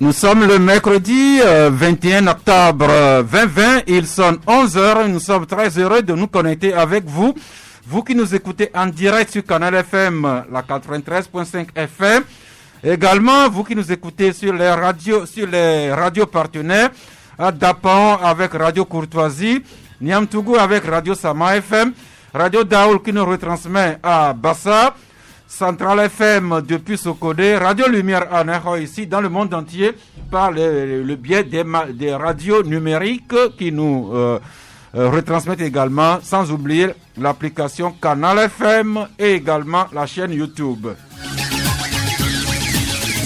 Nous sommes le mercredi 21 octobre 2020, il sonne 11h, nous sommes très heureux de nous connecter avec vous. Vous qui nous écoutez en direct sur Canal FM, la 93.5 FM. Également, vous qui nous écoutez sur les radios partenaires, à Dapan avec Radio Courtoisie, Niamtougou avec Radio Sama FM, Radio Daoul qui nous retransmet à Bassa, Central FM depuis Sokodé, Radio Lumière à Neho ici dans le monde entier par le biais des radios numériques qui nous retransmettent également, sans oublier l'application Canal FM et également la chaîne YouTube.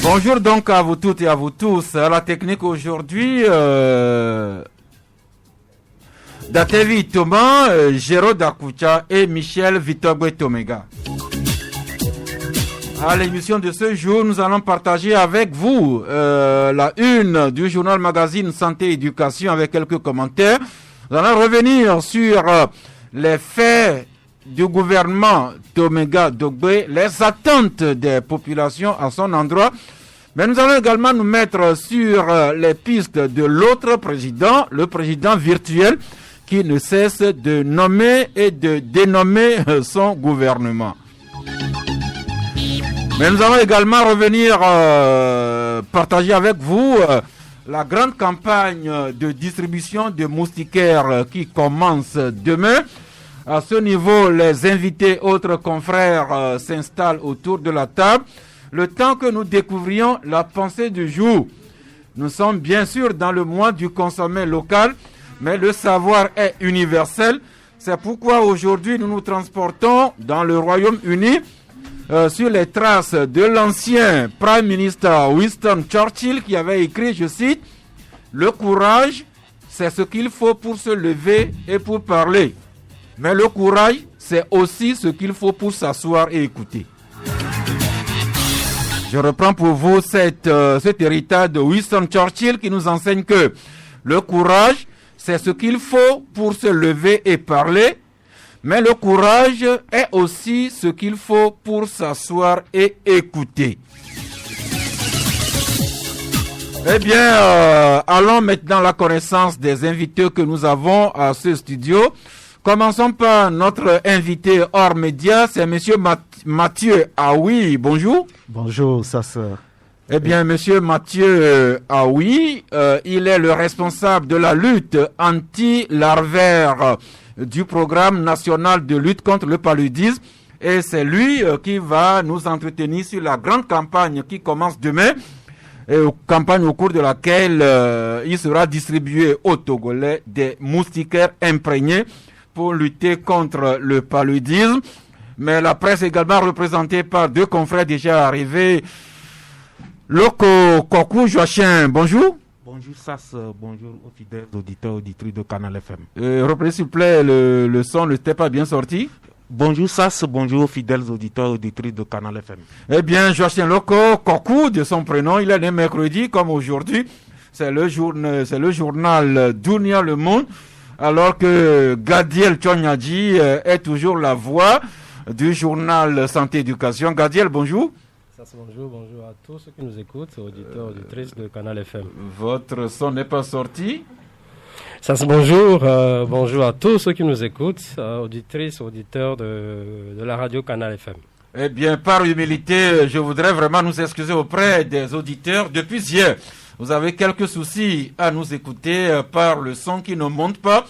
Bonjour donc à vous toutes et à vous tous. À la technique aujourd'hui, Datevi Thomas, Géraud Dakoucha et Michel Vitogwe Tomega. À l'émission de ce jour, nous allons partager avec vous la une du journal magazine Santé et Éducation avec quelques commentaires. Nous allons revenir sur les faits du gouvernement Tomega Dogbe, les attentes des populations à son endroit. Mais nous allons également nous mettre sur les pistes de l'autre président, le président virtuel, qui ne cesse de nommer et de dénommer son gouvernement. Mais nous allons également revenir partager avec vous la grande campagne de distribution de moustiquaires qui commence demain. À ce niveau, les invités, autres confrères s'installent autour de la table. Le temps que nous découvrions la pensée du jour. Nous sommes bien sûr dans le mois du consommé local, mais le savoir est universel. C'est pourquoi aujourd'hui nous nous transportons dans le Royaume-Uni sur les traces de l'ancien Prime Minister Winston Churchill qui avait écrit, je cite, « Le courage, c'est ce qu'il faut pour se lever et pour parler. Mais le courage, c'est aussi ce qu'il faut pour s'asseoir et écouter. » Je reprends pour vous cet héritage de Winston Churchill qui nous enseigne que le courage, c'est ce qu'il faut pour se lever et parler. Mais le courage est aussi ce qu'il faut pour s'asseoir et écouter. Eh bien, allons maintenant à la connaissance des invités que nous avons à ce studio. Commençons par notre invité hors média, c'est monsieur Mathieu Aoui. Bonjour. Bonjour, sa sœur. Eh bien, monsieur Mathieu Aoui, il est le responsable de la lutte anti-larvaire du programme national de lutte contre le paludisme. Et c'est lui qui va nous entretenir sur la grande campagne qui commence demain. Et campagne au cours de laquelle il sera distribué aux Togolais des moustiquaires imprégnés pour lutter contre le paludisme. Mais la presse est également représentée par deux confrères déjà arrivés. Loko Kokou Joachim, bonjour. Bonjour Sas, bonjour aux fidèles auditeurs, auditrices de Canal FM. Reprenez s'il vous plaît le son, le n'était pas bien sorti. Bonjour Sas, bonjour aux fidèles auditeurs, auditrices de Canal FM. Eh bien, Joachim Loko Kokou, de son prénom, il est né mercredi comme aujourd'hui. C'est le journal Dunia Le Monde, alors que Gadiel Tchonyadji est toujours la voix du journal Santé Éducation. Gadiel, bonjour. Bonjour à tous ceux qui nous écoutent, auditeurs, auditrices de Canal FM. Votre son n'est pas sorti. Bonjour à tous ceux qui nous écoutent, auditrices, auditeurs de la radio Canal FM. Eh bien, par humilité, je voudrais vraiment nous excuser auprès des auditeurs. Depuis hier, vous avez quelques soucis à nous écouter par le son qui ne monte pas.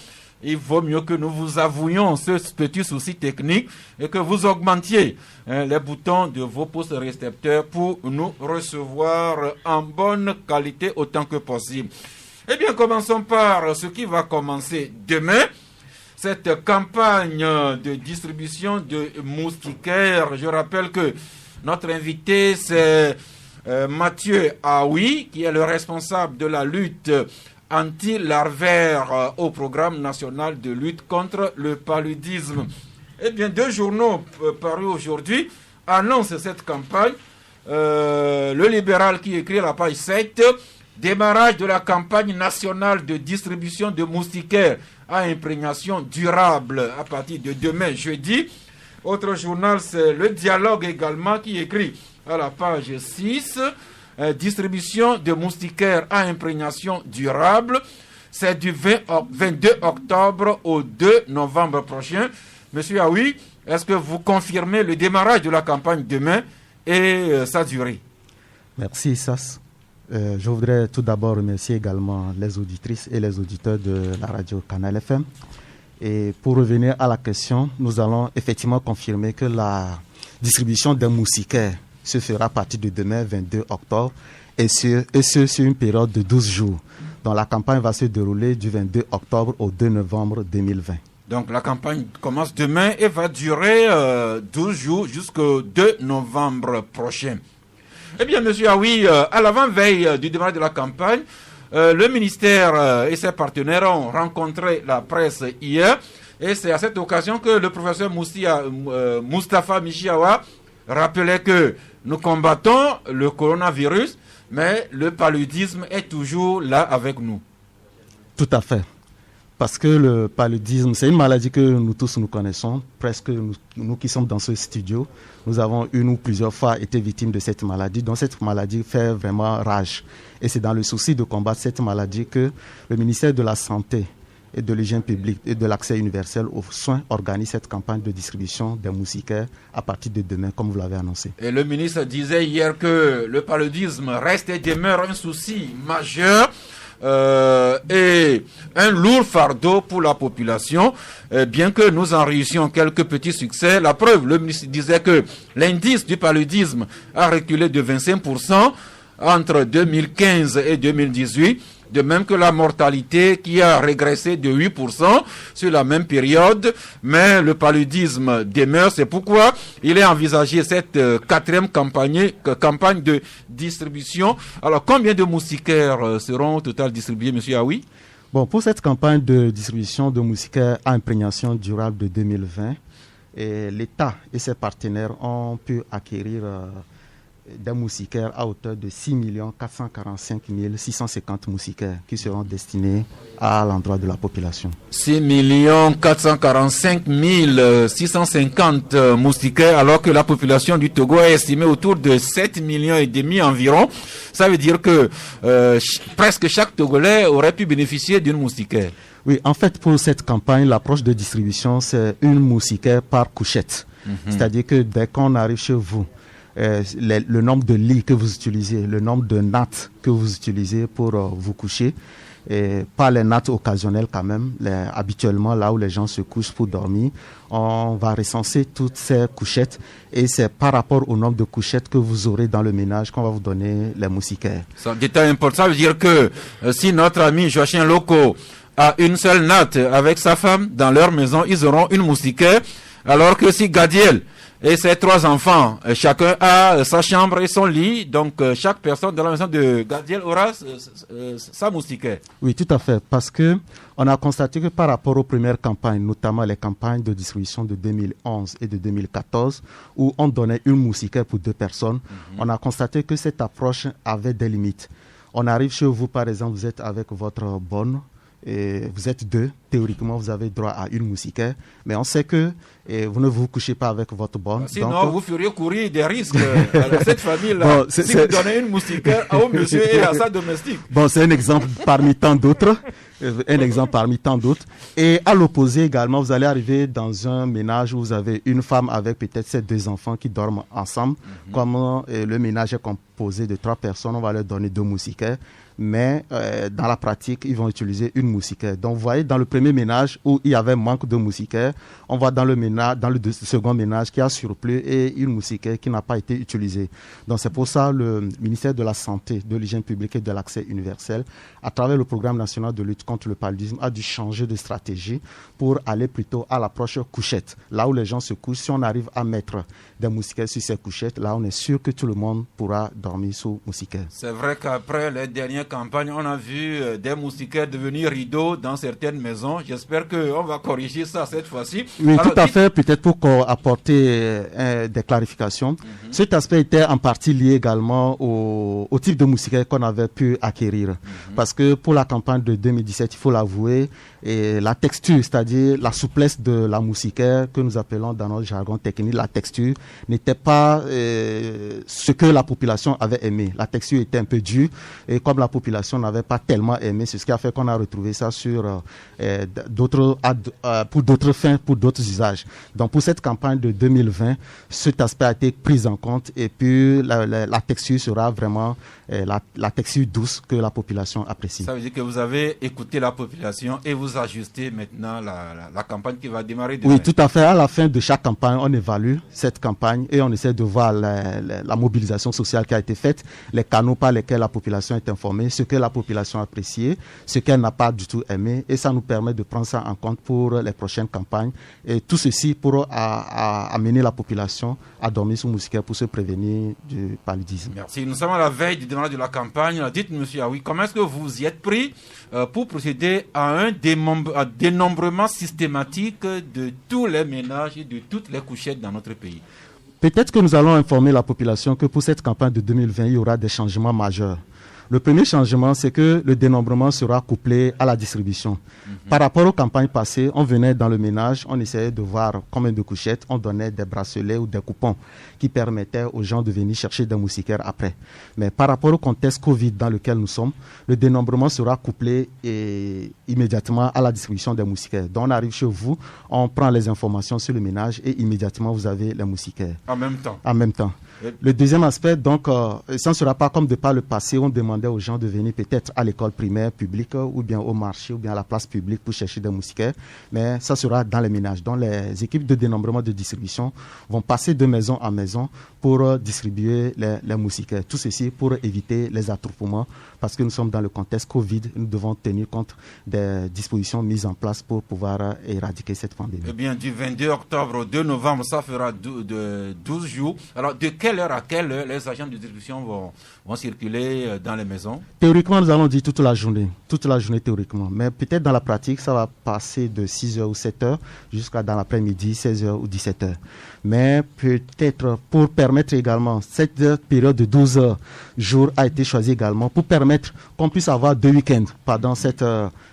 Il vaut mieux que nous vous avouions ce petit souci technique et que vous augmentiez les boutons de vos postes récepteurs pour nous recevoir en bonne qualité autant que possible. Eh bien, commençons par ce qui va commencer demain. Cette campagne de distribution de moustiquaires. Je rappelle que notre invité, c'est Mathieu Aoui, qui est le responsable de la lutte anti-larvaire au programme national de lutte contre le paludisme. Eh bien, deux journaux parus aujourd'hui annoncent cette campagne. Le Libéral qui écrit à la page 7, démarrage de la campagne nationale de distribution de moustiquaires à imprégnation durable à partir de demain, jeudi. Autre journal, c'est Le Dialogue également qui écrit à la page 6, distribution de moustiquaires à imprégnation durable. C'est du 22 octobre au 2 novembre prochain. Monsieur Aoui, est-ce que vous confirmez le démarrage de la campagne demain et sa durée? Merci, Sas. Je voudrais tout d'abord remercier également les auditrices et les auditeurs de la radio Canal FM. Et pour revenir à la question, nous allons effectivement confirmer que la distribution des moustiquaires se fera à partir de demain, 22 octobre, et ce sur une période de 12 jours. Donc la campagne va se dérouler du 22 octobre au 2 novembre 2020. Donc la campagne commence demain et va durer 12 jours jusqu'au 2 novembre prochain. Eh bien, monsieur Aoui, à l'avant-veille du démarrage de la campagne, le ministère et ses partenaires ont rencontré la presse hier. Et c'est à cette occasion que le professeur Moustapha Michiawa rappelait que nous combattons le coronavirus, mais le paludisme est toujours là avec nous. Tout à fait. Parce que le paludisme, c'est une maladie que nous tous nous connaissons. Presque nous qui sommes dans ce studio, nous avons une ou plusieurs fois été victimes de cette maladie. Donc cette maladie fait vraiment rage. Et c'est dans le souci de combattre cette maladie que le ministère de la Santé et de l'Hygiène publique et de l'accès universel aux soins organise cette campagne de distribution des moustiquaires à partir de demain, comme vous l'avez annoncé. Et le ministre disait hier que le paludisme reste et demeure un souci majeur. Et un lourd fardeau pour la population, bien que nous en réussissions quelques petits succès. La preuve, le ministre disait que l'indice du paludisme a reculé de 25% entre 2015 et 2018, de même que la mortalité qui a régressé de 8% sur la même période, mais le paludisme demeure. C'est pourquoi il est envisagé cette quatrième campagne de distribution. Alors, combien de moustiquaires seront au total distribués, monsieur Aoui? Bon, pour cette campagne de distribution de moustiquaires à imprégnation durable de 2020, l'État et ses partenaires ont pu acquérir des moustiquaires à hauteur de 6 445 650 moustiquaires qui seront destinés à l'endroit de la population. 6 445 650 moustiquaires, alors que la population du Togo est estimée autour de 7,5 millions environ. Ça veut dire que presque chaque Togolais aurait pu bénéficier d'une moustiquaire. Oui, en fait, pour cette campagne, l'approche de distribution, c'est une moustiquaire par couchette. C'est-à-dire que dès qu'on arrive chez vous, le nombre de lits que vous utilisez, le nombre de nattes que vous utilisez pour vous coucher, et pas les nattes occasionnelles quand même, habituellement là où les gens se couchent pour dormir, on va recenser toutes ces couchettes et c'est par rapport au nombre de couchettes que vous aurez dans le ménage qu'on va vous donner les moustiquaires. C'est un détail important, ça veut dire que si notre ami Joachim Loko a une seule natte avec sa femme dans leur maison, ils auront une moustiquaire, alors que si Gadiel et ses 3 enfants, chacun a sa chambre et son lit. Donc, chaque personne dans la maison de Gadiel aura sa moustiquaire. Oui, tout à fait. Parce que on a constaté que par rapport aux premières campagnes, notamment les campagnes de distribution de 2011 et de 2014, où on donnait une moustiquaire pour 2 personnes, on a constaté que cette approche avait des limites. On arrive chez vous, par exemple, vous êtes avec votre bonne, et vous êtes 2, théoriquement vous avez droit à une moustiquaire, mais on sait que vous ne vous couchez pas avec votre bonne. Sinon, donc, vous feriez courir des risques à cette famille-là, bon, si vous donnez une moustiquaire au monsieur et à sa domestique. Bon, c'est un exemple parmi tant d'autres. Et à l'opposé également, vous allez arriver dans un ménage où vous avez une femme avec peut-être ses 2 enfants qui dorment ensemble. Comme le ménage est composé de 3 personnes, on va leur donner 2 moustiquaires. Mais dans la pratique, ils vont utiliser une moustiquaire. Donc, vous voyez, dans le premier ménage où il y avait manque de moustiquaire, on va dans le second ménage qui a surplus et une moustiquaire qui n'a pas été utilisée. Donc, c'est pour ça le ministère de la Santé, de l'Hygiène publique et de l'accès universel, à travers le programme national de lutte contre le paludisme, a dû changer de stratégie pour aller plutôt à l'approche couchette. Là où les gens se couchent, si on arrive à mettre des moustiquaires sur ces couchettes, là, on est sûr que tout le monde pourra dormir sous moustiquaire. C'est vrai qu'après les dernières campagne, on a vu des moustiquaires devenir rideaux dans certaines maisons. non? J'espère qu'on va corriger ça cette fois-ci. Oui, alors, tout à fait. Peut-être pour apporter des clarifications. Cet aspect était en partie lié également au type de moustiquaire qu'on avait pu acquérir. Parce que pour la campagne de 2017, il faut l'avouer, et la texture, c'est-à-dire la souplesse de la moustiquaire que nous appelons dans notre jargon technique, la texture n'était pas ce que la population avait aimé. La texture était un peu dure et comme la population n'avait pas tellement aimé, c'est ce qui a fait qu'on a retrouvé ça sur pour d'autres fins, pour d'autres usages. Donc pour cette campagne de 2020, cet aspect a été pris en compte et puis la texture sera vraiment la texture douce que la population apprécie. Ça veut dire que vous avez écouté la population et vous ajustez maintenant la campagne qui va démarrer demain. Oui, tout à fait. À la fin de chaque campagne, on évalue cette campagne et on essaie de voir la mobilisation sociale qui a été faite, les canaux par lesquels la population est informée, ce que la population a apprécié, ce qu'elle n'a pas du tout aimé, et ça nous permet de prendre ça en compte pour les prochaines campagnes. Et tout ceci pour amener la population à dormir sous moustiquaire pour se prévenir du paludisme. Merci. Nous sommes à la veille du démarrage de la campagne. Dites, monsieur Aoui, comment est-ce que vous y êtes pris pour procéder à un dénombrement systématique de tous les ménages et de toutes les couchettes dans notre pays? Peut-être que nous allons informer la population que pour cette campagne de 2020, il y aura des changements majeurs. Le premier changement, c'est que le dénombrement sera couplé à la distribution. Par rapport aux campagnes passées, on venait dans le ménage, on essayait de voir combien de couchettes, on donnait des bracelets ou des coupons qui permettaient aux gens de venir chercher des moustiquaires après. Mais par rapport au contexte Covid dans lequel nous sommes, le dénombrement sera couplé immédiatement à la distribution des moustiquaires. Donc on arrive chez vous, on prend les informations sur le ménage et immédiatement vous avez les moustiquaires. En même temps. En même temps. Le deuxième aspect, donc, ça ne sera pas comme de par le passé, on demandait aux gens de venir peut-être à l'école primaire publique ou bien au marché ou bien à la place publique pour chercher des moustiquaires, mais ça sera dans les ménages. Donc les équipes de dénombrement de distribution vont passer de maison en maison pour distribuer les moustiquaires. Tout ceci pour éviter les attroupements parce que nous sommes dans le contexte Covid, nous devons tenir compte des dispositions mises en place pour pouvoir éradiquer cette pandémie. Eh bien, du 22 octobre au 2 novembre, ça fera 12 jours. Alors, de quelle heure à quelle heure les agents de distribution vont circuler dans les maisons? Théoriquement, nous allons dire toute la journée théoriquement. Mais peut-être dans la pratique, ça va passer de 6h ou 7h jusqu'à dans l'après-midi, 16h ou 17h. Mais peut-être pour permettre également, cette période de 12 jours a été choisie également pour permettre qu'on puisse avoir 2 week-ends pendant cette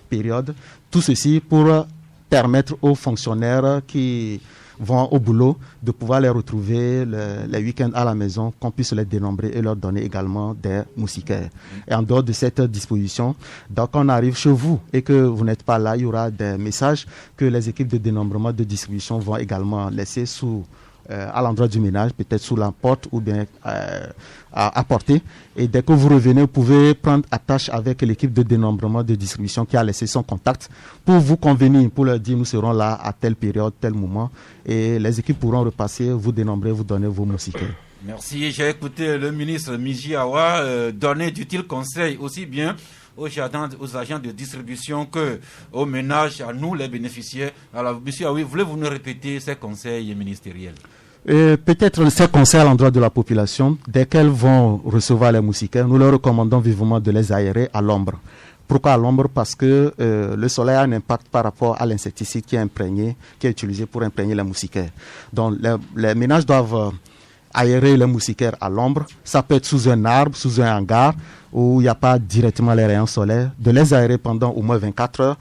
période. Tout ceci pour permettre aux fonctionnaires qui vont au boulot de pouvoir les retrouver les week-ends à la maison, qu'on puisse les dénombrer et leur donner également des moustiquaires. Et en dehors de cette disposition, donc on arrive chez vous et que vous n'êtes pas là, il y aura des messages que les équipes de dénombrement de distribution vont également laisser à l'endroit du ménage, peut-être sous la porte ou bien à portée. Et dès que vous revenez, vous pouvez prendre attache avec l'équipe de dénombrement de distribution qui a laissé son contact pour vous convenir, pour leur dire nous serons là à telle période, tel moment. Et les équipes pourront repasser, vous dénombrer, vous donner vos moustiquaires. Merci. J'ai écouté le ministre Miji Awa donner d'utiles conseils aussi bien aux agents de distribution que aux ménages, à nous les bénéficiaires. Alors, monsieur Aoui, voulez-vous nous répéter ces conseils ministériels? Peut-être ces conseils à l'endroit de la population, dès qu'elles vont recevoir les moustiquaires, nous leur recommandons vivement de les aérer à l'ombre. Pourquoi à l'ombre? Parce que le soleil a un impact par rapport à l'insecticide qui est utilisé pour imprégner les moustiquaires. Donc les ménages doivent aérer les moustiquaires à l'ombre. Ça peut être sous un arbre, sous un hangar, où il n'y a pas directement les rayons solaires. De les aérer pendant au moins 24 heures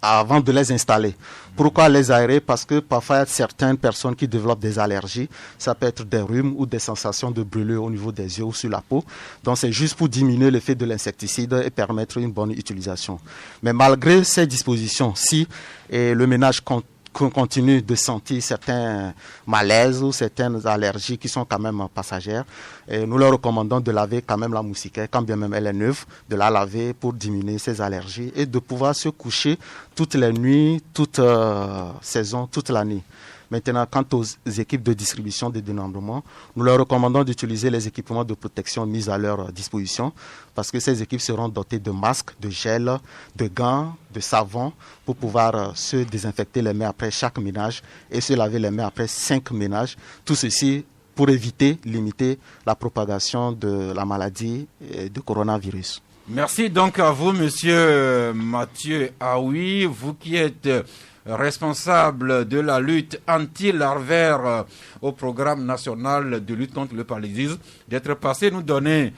avant de les installer. Pourquoi les aérer? Parce que parfois il y a certaines personnes qui développent des allergies. Ça peut être des rhumes ou des sensations de brûlure au niveau des yeux ou sur la peau. Donc c'est juste pour diminuer l'effet de l'insecticide et permettre une bonne utilisation. Mais malgré ces dispositions, si le ménage continue de sentir certains malaises ou certaines allergies qui sont quand même passagères, et nous leur recommandons de laver quand même la moustiquaire, quand bien même elle est neuve, de la laver pour diminuer ces allergies et de pouvoir se coucher toutes les nuits, toute saison, toute l'année. Maintenant, quant aux équipes de distribution de dénombrement, nous leur recommandons d'utiliser les équipements de protection mis à leur disposition parce que ces équipes seront dotées de masques, de gel, de gants, de savon pour pouvoir se désinfecter les mains après chaque ménage et se laver les mains après 5 ménages. Tout ceci pour limiter la propagation de la maladie de coronavirus. Merci donc à vous, monsieur Mathieu Aoui, vous qui êtes responsable de la lutte anti-larvaire au programme national de lutte contre le paludisme, d'être passé nous donner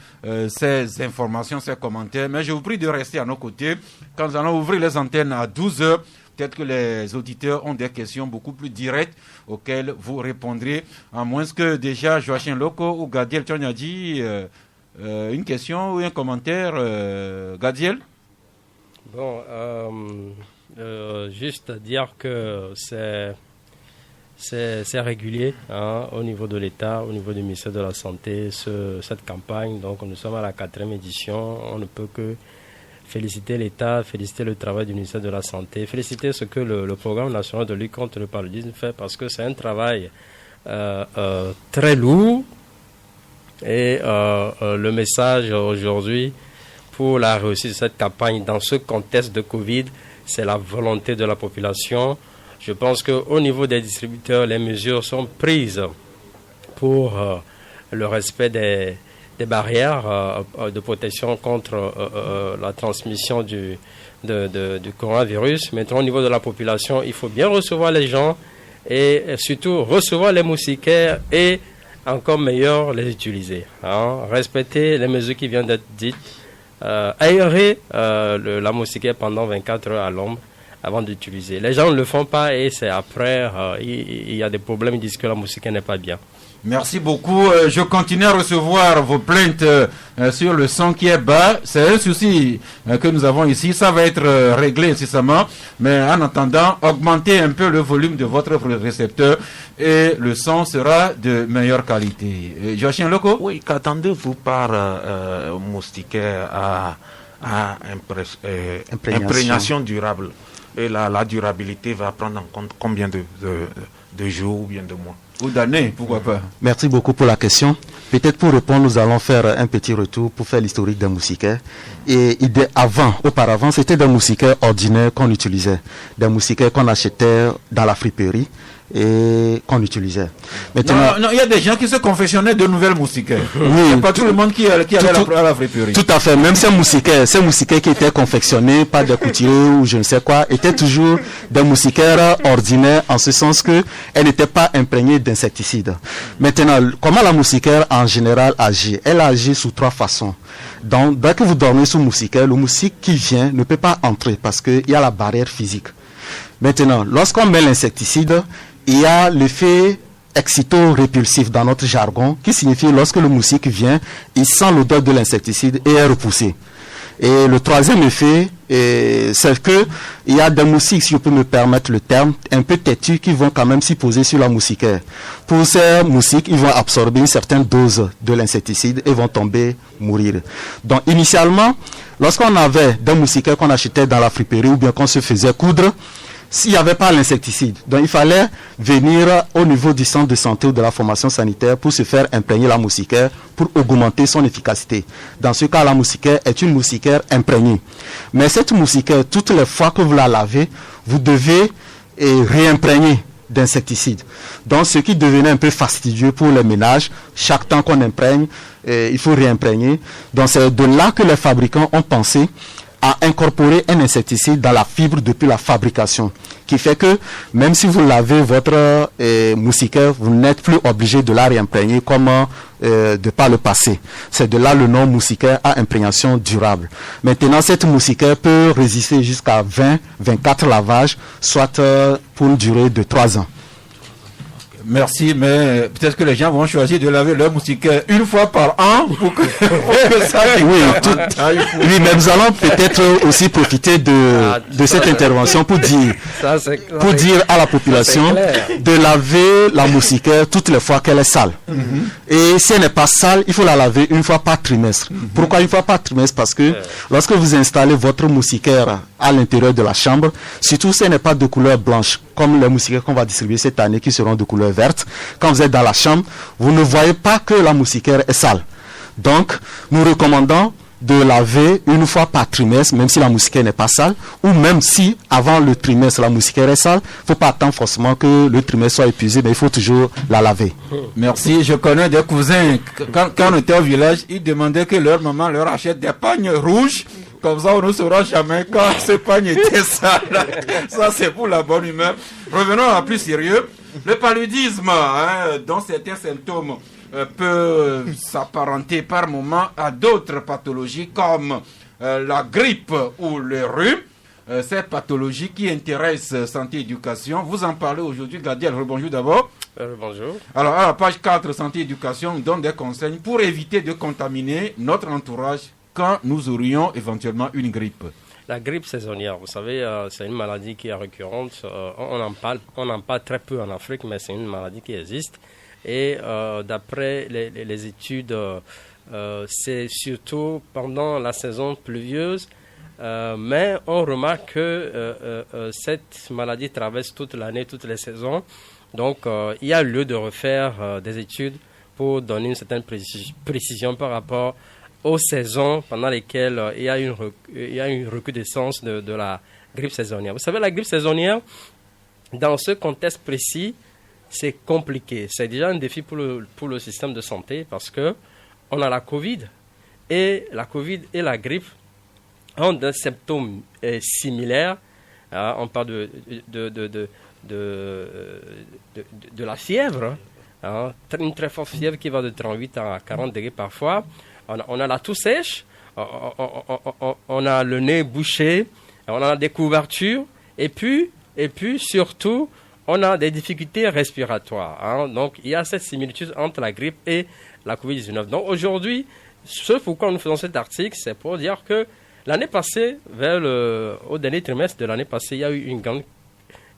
ces informations, ces commentaires. Mais je vous prie de rester à nos côtés quand nous allons ouvrir les antennes à 12h. Peut-être que les auditeurs ont des questions beaucoup plus directes auxquelles vous répondrez, à moins que déjà Joachim Loko ou Gadiel Tchonyadi une question ou un commentaire. Gadiel? Bon, juste dire que c'est régulier au niveau de l'État, au niveau du ministère de la Santé, cette campagne. Donc nous sommes à la 4e édition. On ne peut que féliciter l'État, féliciter le travail du ministère de la Santé, féliciter ce que le programme national de lutte contre le paludisme fait, parce que c'est un travail très lourd. Et le message aujourd'hui pour la réussite de cette campagne dans ce contexte de Covid, c'est la volonté de la population. Je pense qu'au niveau des distributeurs, les mesures sont prises pour le respect des barrières de protection contre la transmission du coronavirus. Maintenant, au niveau de la population, il faut bien recevoir les gens et surtout recevoir les moustiquaires et encore meilleur les utiliser. Respecter les mesures qui viennent d'être dites, aérer la moustiquaire pendant 24 heures à l'ombre avant d'utiliser. Les gens ne le font pas et c'est après, il y a des problèmes, ils disent que la moustiquaire n'est pas bien. Merci beaucoup. Je continue à recevoir vos plaintes sur le son qui est bas. C'est un souci que nous avons ici. Ça va être réglé incessamment. Mais en attendant, augmentez un peu le volume de votre récepteur et le son sera de meilleure qualité. Joachim Loko? Oui, qu'attendez-vous par moustiquaire à imprégnation durable? Et la durabilité va prendre en compte combien de jours ou bien de mois? Ou d'années, pourquoi pas? Merci beaucoup pour la question. Peut-être pour répondre, nous allons faire un petit retour pour faire l'historique des moustiquaires. Et auparavant, c'était des moustiquaires ordinaires qu'on utilisait. Des moustiquaires qu'on achetait dans la friperie et qu'on utilisait. Maintenant, non, il y a des gens qui se confectionnaient de nouvelles moustiquaires. Oui. Pas tout le monde qui allait à la friperie. Tout à fait. Même ces moustiquaires qui étaient confectionnés par des couturiers ou je ne sais quoi, étaient toujours des moustiquaires ordinaires en ce sens que elles n'étaient pas imprégnées d'insecticides. Maintenant, comment la moustiquaire en général agit? Elle agit sous 3 façons. Donc, dès que vous dormez sous moustiquaire, le moustique qui vient ne peut pas entrer parce qu'il y a la barrière physique. Maintenant, lorsqu'on met l'insecticide, il y a l'effet excito-répulsif dans notre jargon, qui signifie lorsque le moustique vient, il sent l'odeur de l'insecticide et est repoussé. Et le troisième effet, c'est que il y a des moustiques, si je peux me permettre le terme, un peu têtus qui vont quand même s'y poser sur la moustiquaire. Pour ces moustiques, ils vont absorber une certaine dose de l'insecticide et vont tomber, mourir. Donc initialement, lorsqu'on avait des moustiquaires qu'on achetait dans la friperie ou bien qu'on se faisait coudre, s'il n'y avait pas l'insecticide, donc il fallait venir au niveau du centre de santé ou de la formation sanitaire pour se faire imprégner la moustiquaire pour augmenter son efficacité. Dans ce cas, la moustiquaire est une moustiquaire imprégnée. Mais cette moustiquaire, toutes les fois que vous la lavez, vous devez réimprégner d'insecticides. Donc ce qui devenait un peu fastidieux pour les ménages, chaque temps qu'on imprègne, il faut réimprégner. Donc c'est de là que les fabricants ont pensé à incorporer un insecticide dans la fibre depuis la fabrication, qui fait que même si vous lavez votre moustiquaire, vous n'êtes plus obligé de la réimprégner comme de par le passé. C'est de là le nom moustiquaire à imprégnation durable. Maintenant, cette moustiquaire peut résister jusqu'à 20-24 lavages, soit pour une durée de 3 ans. Merci, mais peut-être que les gens vont choisir de laver leur moustiquaire une fois par an pour que ça oui, mais nous allons peut-être aussi profiter de cette intervention pour dire à la population de laver la moustiquaire toutes les fois qu'elle est sale. Et si elle n'est pas sale, il faut la laver une fois par trimestre. Pourquoi une fois par trimestre? Parce que lorsque vous installez votre moustiquaire à l'intérieur de la chambre, surtout si elle n'est pas de couleur blanche, comme les moustiquaires qu'on va distribuer cette année qui seront de couleur verte, quand vous êtes dans la chambre, vous ne voyez pas que la moustiquaire est sale. Donc, nous recommandons de laver une fois par trimestre, même si la moustiquaire n'est pas sale, ou même si avant le trimestre la moustiquaire est sale, il ne faut pas attendre forcément que le trimestre soit épuisé, mais il faut toujours la laver. Merci, je connais des cousins, quand on était au village, ils demandaient que leur maman leur achète des pagnes rouges, comme ça on ne saura jamais quand ce pagne était sale. Ça c'est pour la bonne humeur. Revenons à plus sérieux. Le paludisme, dont certains symptômes peut s'apparenter par moment à d'autres pathologies comme la grippe ou le rhume. Ces pathologies qui intéressent Santé Éducation. Vous en parlez aujourd'hui, Gadiel. Bonjour d'abord. Bonjour. Alors, à la page 4, Santé Éducation donne des conseils pour éviter de contaminer notre entourage quand nous aurions éventuellement une grippe. La grippe saisonnière, vous savez, c'est une maladie qui est récurrente. On en parle très peu en Afrique, mais c'est une maladie qui existe. Et d'après les études, c'est surtout pendant la saison pluvieuse. Mais on remarque que cette maladie traverse toute l'année, toutes les saisons. Donc, il y a lieu de refaire des études pour donner une certaine précision par rapport aux saisons pendant lesquelles il y a une recrudescence de la grippe saisonnière. Vous savez, la grippe saisonnière, dans ce contexte précis, c'est compliqué. C'est déjà un défi pour le système de santé parce que on a la Covid et la grippe ont des symptômes similaires. On parle de la fièvre, une très forte fièvre qui va de 38 à 40 degrés parfois. On a la toux sèche, on a le nez bouché, on a des couvertures, et puis surtout, on a des difficultés respiratoires. Donc, il y a cette similitude entre la grippe et la COVID-19. Donc, aujourd'hui, ce pourquoi nous faisons cet article, c'est pour dire que l'année passée, au dernier trimestre de l'année passée, il y a eu une grande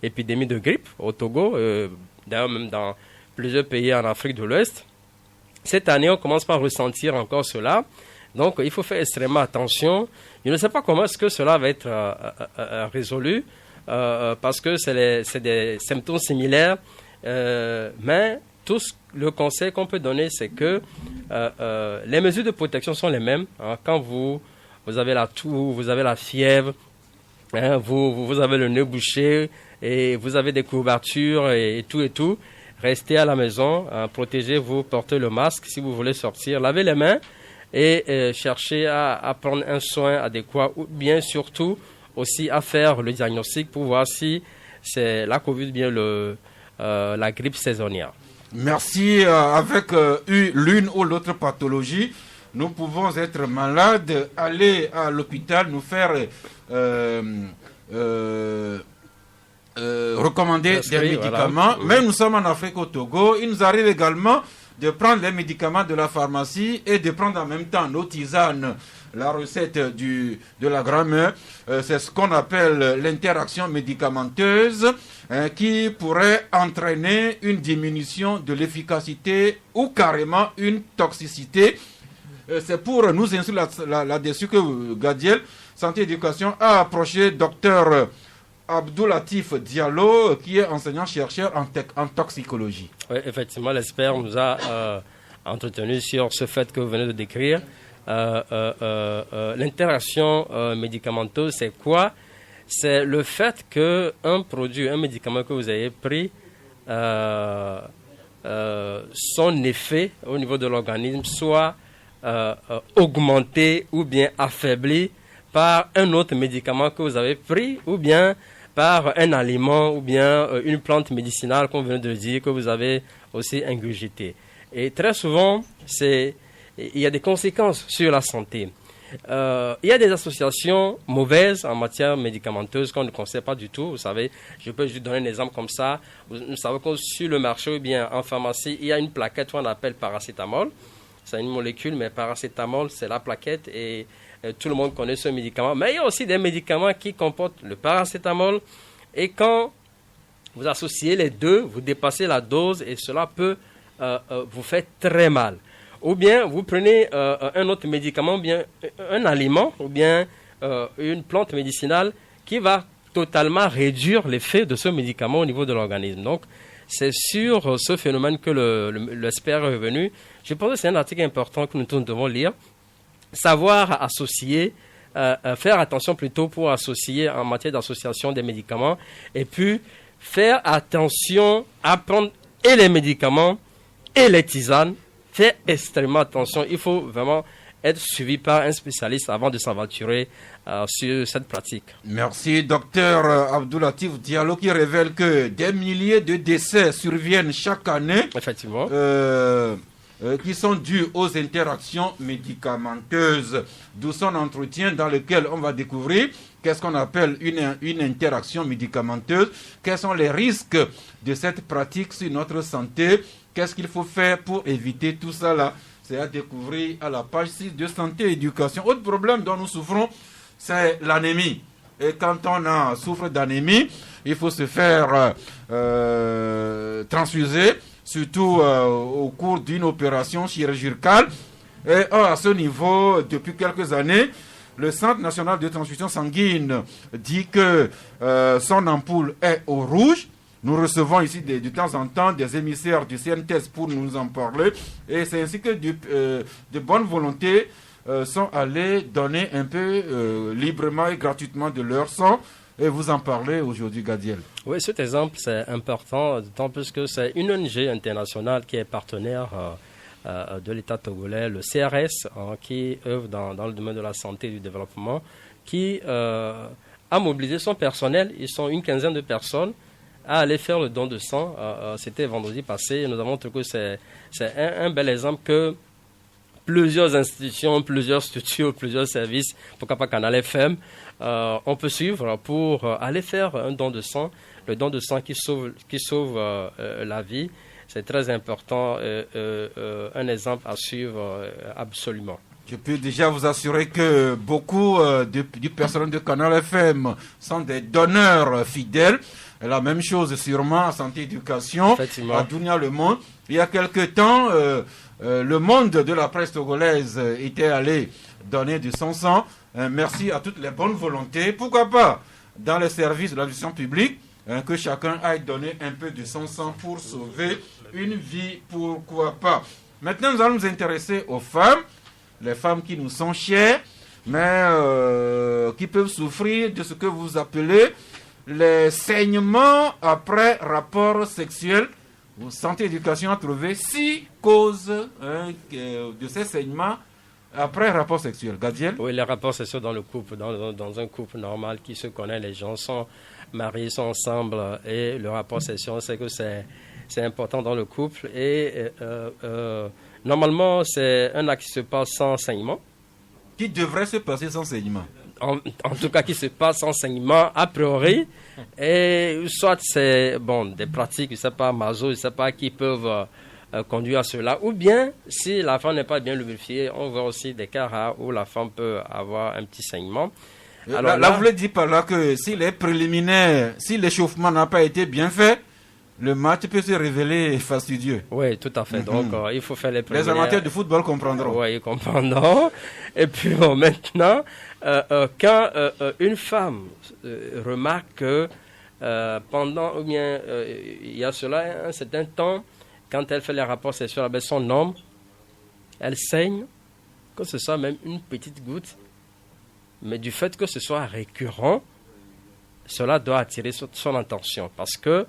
épidémie de grippe au Togo, d'ailleurs même dans plusieurs pays en Afrique de l'Ouest. Cette année, on commence par ressentir encore cela. Donc, il faut faire extrêmement attention. Je ne sais pas comment est-ce que cela va être résolu, parce que c'est des symptômes similaires. Mais le conseil qu'on peut donner, c'est que les mesures de protection sont les mêmes. Quand vous avez la toux, vous avez la fièvre, vous avez le nez bouché, et vous avez des courbatures et tout. Restez à la maison, protégez-vous, portez le masque si vous voulez sortir, lavez les mains et cherchez à prendre un soin adéquat ou bien surtout aussi à faire le diagnostic pour voir si c'est la Covid ou bien la grippe saisonnière. Merci. Avec l'une ou l'autre pathologie, nous pouvons être malades, aller à l'hôpital, nous faire recommander des médicaments. Voilà. Mais nous sommes en Afrique, au Togo. Il nous arrive également de prendre les médicaments de la pharmacie et de prendre en même temps nos tisanes, la recette de la grand-mère. C'est ce qu'on appelle l'interaction médicamenteuse qui pourrait entraîner une diminution de l'efficacité ou carrément une toxicité. C'est pour nous instruire là-dessus que Gadiel, Santé Éducation, a approché Dr Abdoulatif Diallo, qui est enseignant-chercheur en toxicologie. Oui, effectivement, l'expert nous a entretenu sur ce fait que vous venez de décrire. L'interaction médicamenteuse, c'est quoi? C'est le fait qu'un produit, un médicament que vous avez pris, son effet au niveau de l'organisme soit augmenté ou bien affaibli par un autre médicament que vous avez pris ou bien par un aliment ou bien une plante médicinale, comme vous venez de le dire, que vous avez aussi ingurgité. Et très souvent, il y a des conséquences sur la santé. Il y a des associations mauvaises en matière médicamenteuse qu'on ne conseille pas du tout. Vous savez, je peux juste donner un exemple comme ça. Vous savez que sur le marché ou bien en pharmacie, il y a une plaquette qu'on appelle paracétamol. C'est une molécule, mais paracétamol, c'est la plaquette et tout le monde connaît ce médicament. Mais il y a aussi des médicaments qui comportent le paracétamol. Et quand vous associez les deux, vous dépassez la dose et cela peut vous faire très mal. Ou bien vous prenez un autre médicament, ou bien un aliment, ou bien une plante médicinale qui va totalement réduire l'effet de ce médicament au niveau de l'organisme. Donc, c'est sur ce phénomène que l'expert est revenu. Je pense que c'est un article important que nous tous devons lire. savoir associer, faire attention plutôt pour associer en matière d'association des médicaments, et puis faire attention à prendre et les médicaments et les tisanes. Faire extrêmement attention. Il faut vraiment être suivi par un spécialiste avant de s'aventurer sur cette pratique. Merci, docteur Abdoulatif Diallo, qui révèle que des milliers de décès surviennent chaque année. Effectivement. Qui sont dus aux interactions médicamenteuses. D'où son entretien dans lequel on va découvrir qu'est-ce qu'on appelle une interaction médicamenteuse, quels sont les risques de cette pratique sur notre santé, qu'est-ce qu'il faut faire pour éviter tout ça là. C'est à découvrir à la page 6 de Santé et Éducation. Autre problème dont nous souffrons, c'est l'anémie. Et quand on souffre d'anémie, il faut se faire transfuser, surtout au cours d'une opération chirurgicale. Et à ce niveau, depuis quelques années, le Centre national de transfusion sanguine dit que son ampoule est au rouge. Nous recevons ici de temps en temps des émissaires du CNTS pour nous en parler. Et c'est ainsi que de bonnes volontés sont allés donner un peu librement et gratuitement de leur sang. Et vous en parlez aujourd'hui, Gadiel. Oui, cet exemple, c'est important, d'autant plus que c'est une ONG internationale qui est partenaire de l'État togolais, le CRS, qui œuvre dans le domaine de la santé et du développement, qui a mobilisé son personnel. Ils sont une quinzaine de personnes à aller faire le don de sang. C'était vendredi passé. Nous avons trouvé que c'est un bel exemple que plusieurs institutions, plusieurs structures, plusieurs services, pourquoi pas Canal FM, on peut suivre pour aller faire un don de sang. Le don de sang qui sauve la vie, c'est très important, un exemple à suivre absolument. Je peux déjà vous assurer que beaucoup du personnel de Canal FM sont des donneurs fidèles. Et la même chose sûrement à Santé Éducation, à Dounia Le Monde. Il y a quelque temps, le monde de la presse togolaise était allé donner de son sang. Merci à toutes les bonnes volontés. Pourquoi pas, dans les services de l'administration publique, que chacun aille donner un peu de son sang pour sauver une vie, pourquoi pas. Maintenant, nous allons nous intéresser aux femmes, les femmes qui nous sont chères, mais qui peuvent souffrir de ce que vous appelez les saignements après rapport sexuel. Santé Éducation a trouvé 6 causes de ces saignements après rapport sexuel. Gadiel? Oui, les rapports sexuels dans le couple, dans un couple normal qui se connaît, les gens sont mariés, sont ensemble, et le rapport sexuel, c'est que c'est important dans le couple. Et normalement, c'est un acte qui se passe sans saignement. Qui devrait se passer sans saignement? En tout cas, qui se passe sans saignement a priori, et soit c'est des pratiques, je ne sais pas, maso, je ne sais pas, qui peuvent conduire à cela, ou bien si la femme n'est pas bien lubrifiée, on voit aussi des cas rares où la femme peut avoir un petit saignement. Alors là, vous voulez dire par là que si les préliminaires, si l'échauffement n'a pas été bien fait, le match peut se révéler fastidieux. Oui, tout à fait. Donc, il faut faire les préliminaires. Les amateurs de football comprendront. Oui, ils comprendront. Et puis, maintenant, quand une femme remarque que pendant, ou bien, il y a cela un certain temps, quand elle fait les rapports sexuels avec son homme, elle saigne, que ce soit même une petite goutte, mais du fait que ce soit récurrent, cela doit attirer son attention, parce que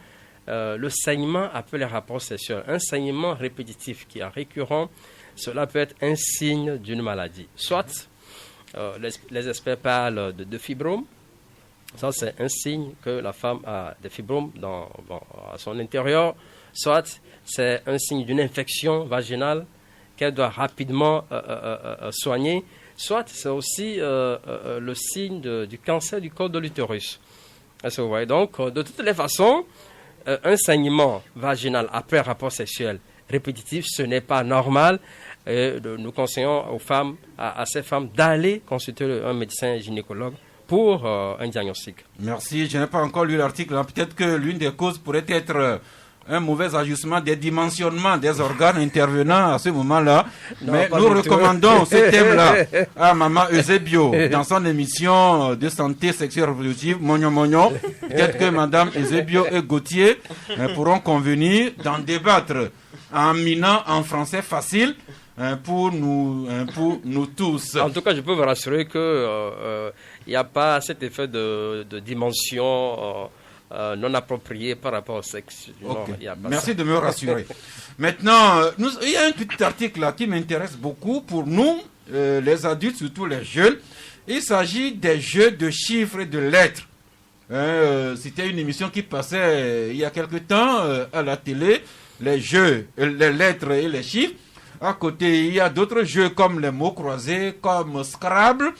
le saignement après les rapports sexuels, un saignement répétitif qui est récurrent, cela peut être un signe d'une maladie. Soit les experts parlent de fibromes, ça c'est un signe que la femme a des fibromes à son intérieur, soit c'est un signe d'une infection vaginale qu'elle doit rapidement soigner, soit c'est aussi le signe du cancer du col de l'utérus. Est-ce que vous voyez? Donc, de toutes les façons, un saignement vaginal après rapport sexuel répétitif, ce n'est pas normal. Nous conseillons aux femmes, à ces femmes, d'aller consulter un médecin gynécologue pour un diagnostic. Merci. Je n'ai pas encore lu l'article. Peut-être que l'une des causes pourrait être un mauvais ajustement des dimensionnements des organes intervenant à ce moment-là. Non, mais nous recommandons ce thème-là à Maman Eusebio dans son émission de santé sexuelle reproductive, Mogno Mogno. Peut-être que Madame Eusebio et Gauthier pourront convenir d'en débattre en minant en français facile pour nous tous. En tout cas, je peux vous rassurer que il n'y a pas cet effet de dimension non appropriée par rapport au sexe. Okay. Non, y a pas Merci ça. de me rassurer. Maintenant, il y a un petit article là qui m'intéresse beaucoup pour nous, les adultes, surtout les jeunes. Il s'agit des jeux de chiffres et de lettres. C'était une émission qui passait il y a quelque temps à la télé, les jeux, les lettres et les chiffres. À côté, il y a d'autres jeux comme les mots croisés, comme Scrabble,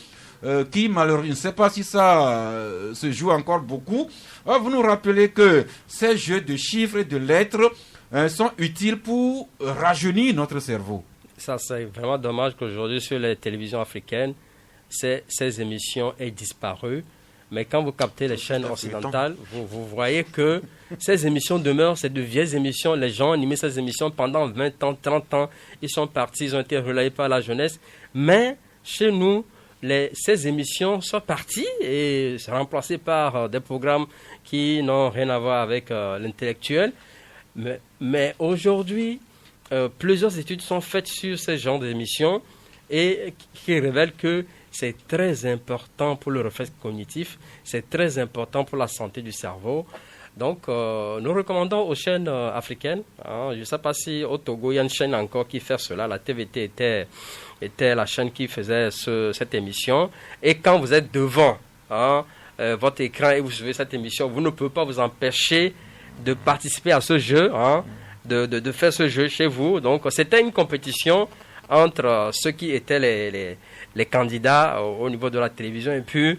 qui malheureusement, je ne sais pas si ça se joue encore beaucoup. Alors, vous nous rappelez que ces jeux de chiffres et de lettres sont utiles pour rajeunir notre cerveau. Ça, c'est vraiment dommage qu'aujourd'hui, sur les télévisions africaines, ces émissions aient disparu. Mais quand vous captez les chaînes occidentales, vous voyez que ces émissions demeurent, c'est de vieilles émissions. Les gens ont animé ces émissions pendant 20 ans, 30 ans. Ils sont partis, ils ont été relayés par la jeunesse. Mais chez nous, ces émissions sont parties et sont remplacées par des programmes qui n'ont rien à voir avec l'intellectuel. Mais aujourd'hui, plusieurs études sont faites sur ce genre d'émissions et qui révèlent que c'est très important pour le réflexe cognitif, c'est très important pour la santé du cerveau. Donc, nous recommandons aux chaînes africaines. Je ne sais pas si au Togo, il y a une chaîne encore qui fait cela. La TVT était la chaîne qui faisait cette émission. Et quand vous êtes devant votre écran et vous suivez cette émission, vous ne pouvez pas vous empêcher de participer à ce jeu, de faire ce jeu chez vous. Donc, c'était une compétition entre ceux qui étaient les candidats au niveau de la télévision et puis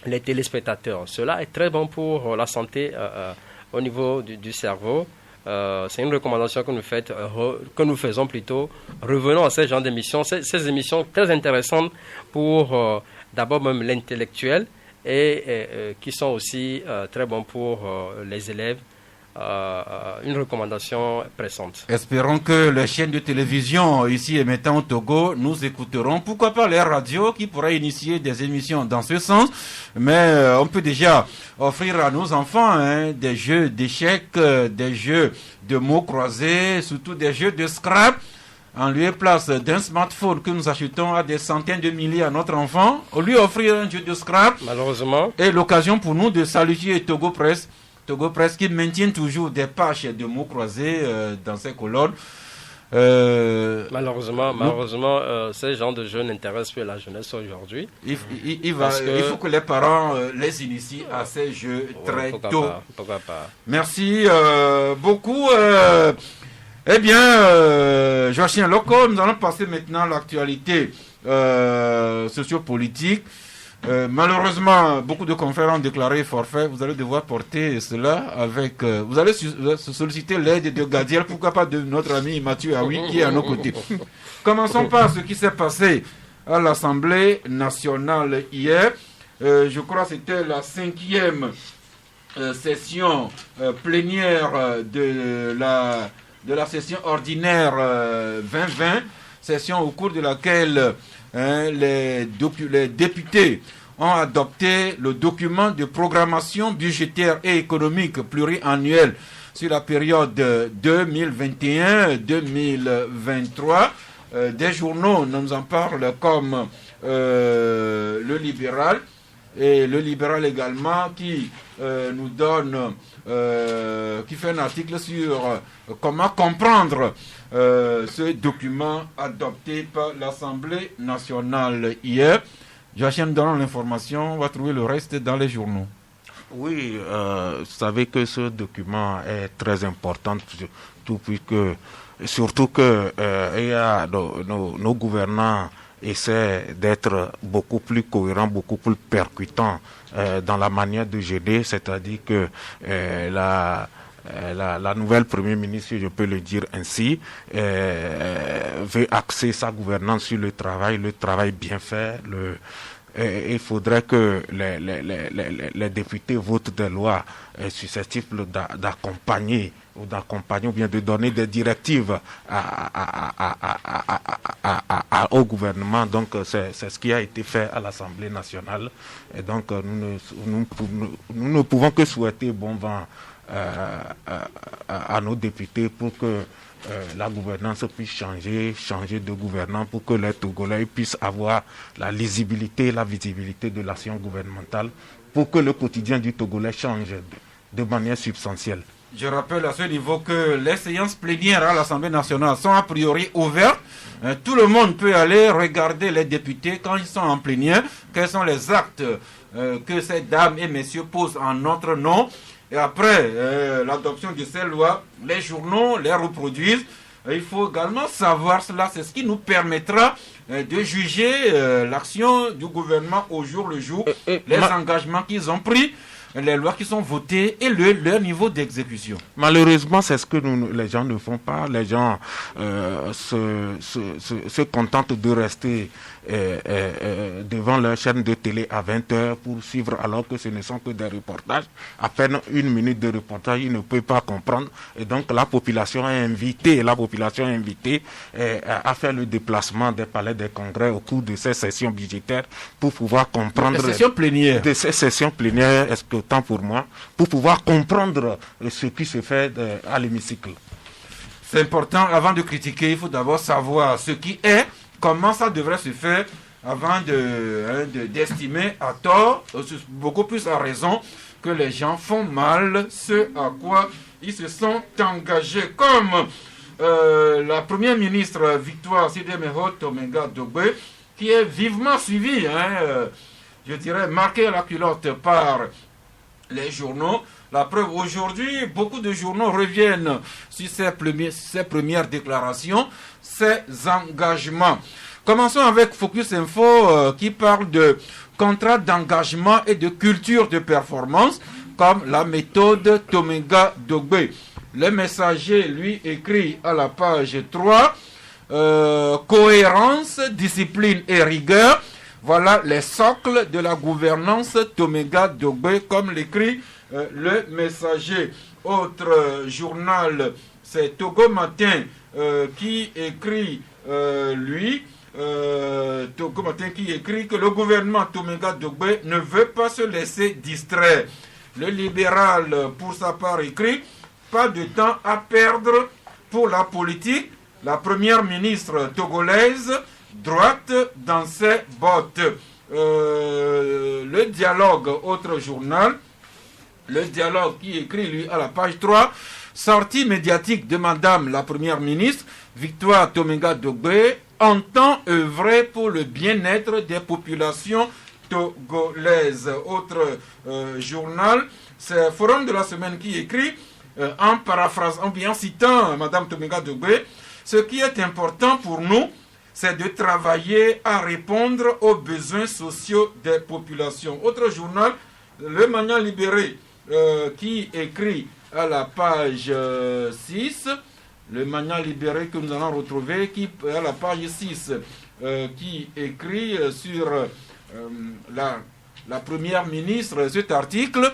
les téléspectateurs. Cela est très bon pour la santé au niveau du cerveau. C'est une recommandation que nous faisons plutôt. Revenons à ce genre d'émissions. Ces émissions très intéressantes pour d'abord même l'intellectuel et qui sont aussi très bons pour les élèves. Une recommandation pressante. Espérons que les chaînes de télévision ici et maintenant au Togo nous écouteront. Pourquoi pas les radios qui pourraient initier des émissions dans ce sens. Mais on peut déjà offrir à nos enfants des jeux d'échecs, des jeux de mots croisés, surtout des jeux de Scrabble. En lieu et place d'un smartphone que nous achetons à des centaines de milliers à notre enfant, on lui offrir un jeu de Scrabble. Malheureusement. Et l'occasion pour nous de saluer Togo Presse qui maintient toujours des pages de mots croisés dans ses colonnes. Malheureusement, ce genre de jeux n'intéresse plus la jeunesse aujourd'hui. Il faut que les parents les initient à ces jeux très tôt. Pourquoi pas. Merci beaucoup. Eh bien, Joachim Loko, nous allons passer maintenant à l'actualité sociopolitique. Malheureusement, beaucoup de confrères ont déclaré forfait. Vous allez devoir porter cela avec... vous allez solliciter l'aide de Gadiel, pourquoi pas de notre ami Mathieu Aoui qui est à nos côtés. Commençons par ce qui s'est passé à l'Assemblée nationale hier. Je crois que c'était la 5e session plénière de la session ordinaire 2020, session au cours de laquelle les députés ont adopté le document de programmation budgétaire et économique pluriannuel sur la période 2021-2023. Des journaux nous en parlent comme Le Libéral et Le Libéral également qui nous donne, qui fait un article sur comment comprendre ce document adopté par l'Assemblée nationale hier. Joachim donne l'information, on va trouver le reste dans les journaux. Oui, vous savez que ce document est très important, surtout que nos gouvernants essaient d'être beaucoup plus cohérents, beaucoup plus percutants dans la manière de gérer, c'est-à-dire que la nouvelle Premier ministre, si je peux le dire ainsi, veut axer sa gouvernance sur le travail bien fait. Il faudrait que les députés votent des lois susceptibles d'accompagner ou bien de donner des directives au gouvernement. Donc c'est ce qui a été fait à l'Assemblée nationale. Et donc nous ne pouvons que souhaiter bon vent à nos députés pour que la gouvernance puisse changer de gouvernant pour que les Togolais puissent avoir la lisibilité et la visibilité de l'action gouvernementale pour que le quotidien du Togolais change de manière substantielle. Je rappelle à ce niveau que les séances plénières à l'Assemblée nationale sont a priori ouvertes. Tout le monde peut aller regarder les députés quand ils sont en plénière, quels sont les actes que ces dames et messieurs posent en notre nom. Et après l'adoption de ces lois, les journaux les reproduisent. Il faut également savoir cela, c'est ce qui nous permettra de juger l'action du gouvernement au jour le jour, les engagements qu'ils ont pris, les lois qui sont votées et leur niveau d'exécution. Malheureusement, c'est ce que les gens ne font pas. Les gens se contentent de rester devant leur chaîne de télé à 20h pour suivre, alors que ce ne sont que des reportages. À peine 1 minute de reportage, ils ne peuvent pas comprendre. Et donc la population est invitée à faire le déplacement des palais des congrès au cours de ces sessions budgétaires pour pouvoir comprendre... Des sessions plénières. De ces sessions plénières, est-ce que autant pour moi, pour pouvoir comprendre ce qui se fait à l'hémicycle. C'est important, avant de critiquer, il faut d'abord savoir ce qui est, comment ça devrait se faire, avant d'estimer à tort, beaucoup plus à raison, que les gens font mal ce à quoi ils se sont engagés. Comme la première ministre Victoire Sidemehot Tomenga Dogbe, qui est vivement suivie, je dirais marquée à la culotte par les journaux. La preuve, aujourd'hui, beaucoup de journaux reviennent sur ces premières déclarations, ces engagements. Commençons avec Focus Info qui parle de contrat d'engagement et de culture de performance comme la méthode Tomenga Dogbe. Le messager, lui, écrit à la page 3, cohérence, discipline et rigueur. Voilà les socles de la gouvernance Tomenga Dogbe, comme l'écrit le messager. Autre journal, c'est Togo Matin qui écrit, Togo Matin qui écrit que le gouvernement Tomenga Dogbe ne veut pas se laisser distraire. Le libéral, pour sa part, écrit, pas de temps à perdre pour la politique. La première ministre togolaise droite dans ses bottes. Le dialogue, autre journal, le dialogue qui écrit lui à la page 3, sortie médiatique de Madame la Première ministre, Victoire Tomenga Dogbe, entend œuvrer pour le bien-être des populations togolaises. Autre journal, c'est Forum de la semaine qui écrit, en paraphrasant, en citant Madame Tomenga Dogbe, ce qui est important pour nous, c'est de travailler à répondre aux besoins sociaux des populations. Autre journal, Le Magnan Libéré, qui écrit à la page 6, Le Magnan Libéré que nous allons retrouver, qui à la page 6, qui écrit sur la première ministre, cet article.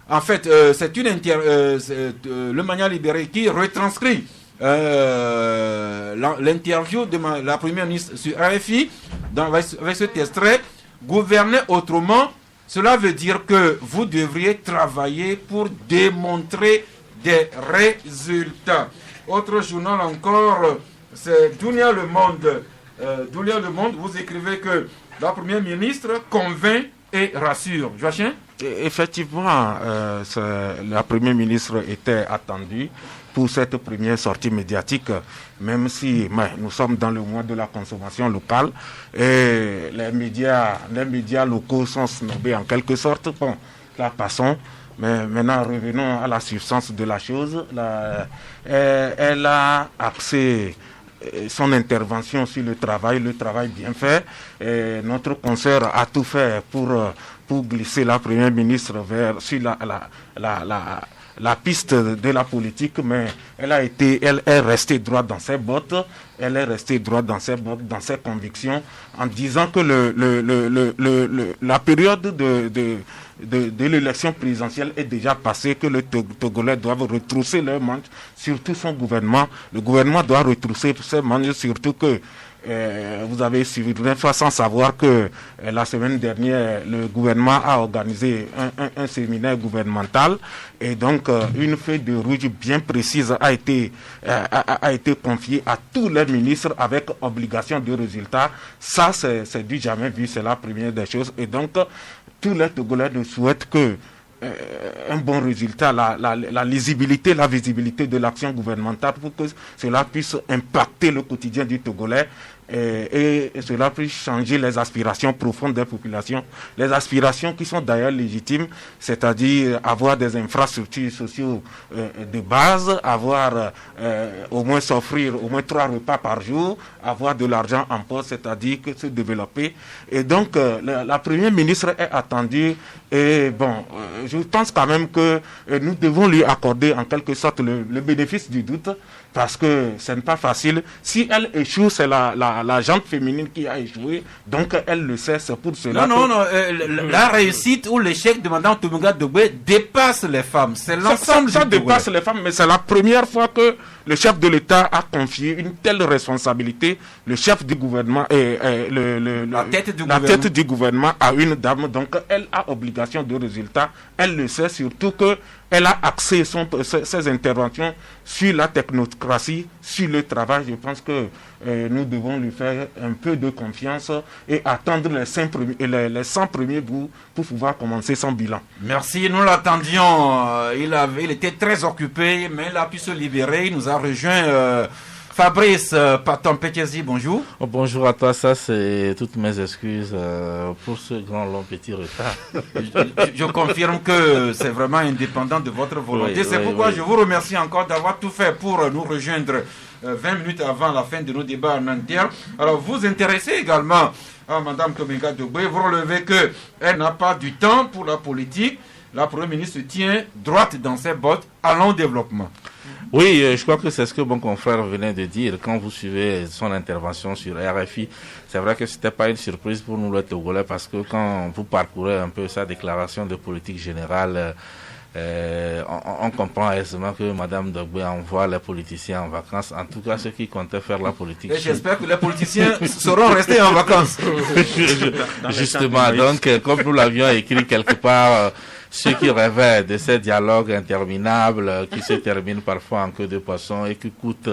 En fait, c'est Le Magnan Libéré qui retranscrit l'interview de la première ministre sur RFI avec cet extrait. Gouverner autrement, cela veut dire que vous devriez travailler pour démontrer des résultats. Autre journal encore, c'est Dunia Le Monde. Dunia Le Monde, vous écrivez que la première ministre convainc et rassure. Joachim? Effectivement, la première ministre était attendue pour cette première sortie médiatique, même si nous sommes dans le mois de la consommation locale et les médias locaux sont snobés en quelque sorte. Bon, là passons, mais maintenant revenons à la substance de la chose. Elle a axé son intervention sur le travail bien fait. Et notre concert a tout fait pour glisser la première ministre sur la piste de la politique, mais elle est restée droite dans ses bottes, dans ses convictions, en disant que la période de l'élection présidentielle est déjà passée, que les Togolais doivent retrousser leurs manches, surtout son gouvernement. Le gouvernement doit retrousser ses manches, surtout que vous avez suivi sans savoir que la semaine dernière, le gouvernement a organisé un séminaire gouvernemental et donc une feuille de route bien précise a été confiée à tous les ministres avec obligation de résultat. Ça, c'est du jamais vu, c'est la première des choses. Et donc, tous les Togolais ne souhaitent que un bon résultat, la lisibilité, la visibilité de l'action gouvernementale pour que cela puisse impacter le quotidien du Togolais et cela puisse changer les aspirations profondes des populations, les aspirations qui sont d'ailleurs légitimes, c'est-à-dire avoir des infrastructures sociales de base, avoir au moins s'offrir au moins 3 repas par jour, avoir de l'argent en poche, c'est-à-dire que se développer. Et donc la première ministre est attendue et bon, je pense quand même que nous devons lui accorder en quelque sorte le bénéfice du doute, parce que ce n'est pas facile. Si elle échoue, c'est la gente féminine qui a échoué, donc elle le sait, c'est pour cela. Non, la réussite ou l'échec de Mme Tominga Dogbe dépasse les femmes. C'est l'ensemble ça dépasse les femmes, mais c'est la première fois que le chef de l'État a confié une telle responsabilité. Le chef du gouvernement et la tête du gouvernement à une dame, donc elle a obligation de résultat. Elle le sait, surtout que elle a axé ses interventions sur la technocratie, sur le travail. Je pense que nous devons lui faire un peu de confiance et attendre les 100 premiers bouts pour pouvoir commencer son bilan. Merci, nous l'attendions. Il était très occupé, mais il a pu se libérer. Il nous a rejoint. Fabrice Paton-Pekezi, bonjour. Bonjour à toi, ça c'est toutes mes excuses pour ce grand long petit retard. Je confirme que c'est vraiment indépendant de votre volonté. C'est pourquoi je vous remercie encore d'avoir tout fait pour nous rejoindre 20 minutes avant la fin de nos débats en interne. Alors vous intéressez également à Mme Tominga Dogbe, vous relevez qu'elle n'a pas du temps pour la politique. La Première ministre tient droite dans ses bottes. Allons au développement. Oui, je crois que c'est ce que mon confrère venait de dire. Quand vous suivez son intervention sur RFI, c'est vrai que c'était pas une surprise pour nous les Togolais, parce que quand vous parcourez un peu sa déclaration de politique générale, on comprend aisément que Mme Dogbe envoie les politiciens en vacances, en tout cas ceux qui comptaient faire la politique. Et j'espère que les politiciens seront restés en vacances. Justement, donc comme nous l'avions écrit quelque part, ceux qui rêvaient de ces dialogues interminables qui se terminent parfois en queue de poisson et qui coûtent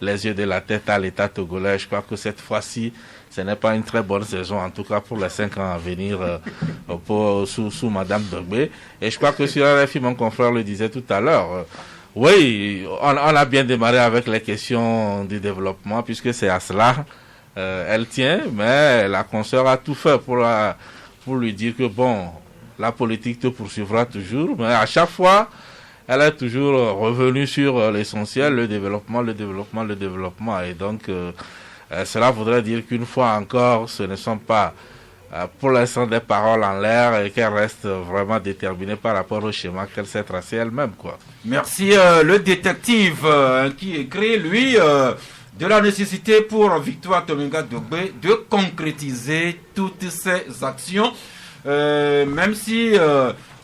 les yeux de la tête à l'État togolais, je crois que cette fois-ci, ce n'est pas une très bonne saison, en tout cas pour les 5 ans à venir sous Mme Dogbe. Et je crois que sur RFI, mon confrère le disait tout à l'heure, oui, on a bien démarré avec les questions du développement, puisque c'est à cela elle tient, mais la consoeur a tout fait pour lui dire que bon, la politique te poursuivra toujours, mais à chaque fois, elle est toujours revenue sur l'essentiel, le développement. Et donc, cela voudrait dire qu'une fois encore, ce ne sont pas pour l'instant des paroles en l'air et qu'elle reste vraiment déterminée par rapport au schéma qu'elle s'est tracé elle-même, quoi. Merci. Le détective qui écrit, lui, de la nécessité pour Victoire Tominga Dogbe de concrétiser toutes ses actions. Même si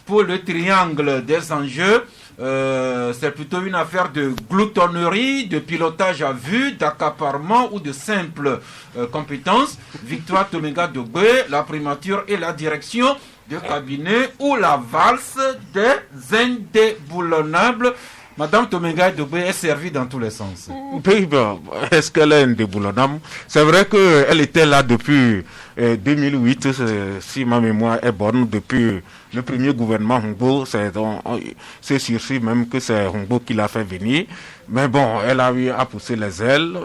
pour le triangle des enjeux, c'est plutôt une affaire de gloutonnerie, de pilotage à vue, d'accaparement ou de simple compétence. Victoire Tominga Dogbe, la primature et la direction de cabinet ou la valse des indéboulonnables. Madame Tominga Dogbe est servie dans tous les sens. Oui, bon, est-ce qu'elle est indéboulonnable? C'est vrai qu'elle était là depuis 2008, si ma mémoire est bonne, depuis le premier gouvernement Humbo. C'est sûr même que c'est Humbo qui l'a fait venir. Mais bon, elle a eu à pousser les ailes.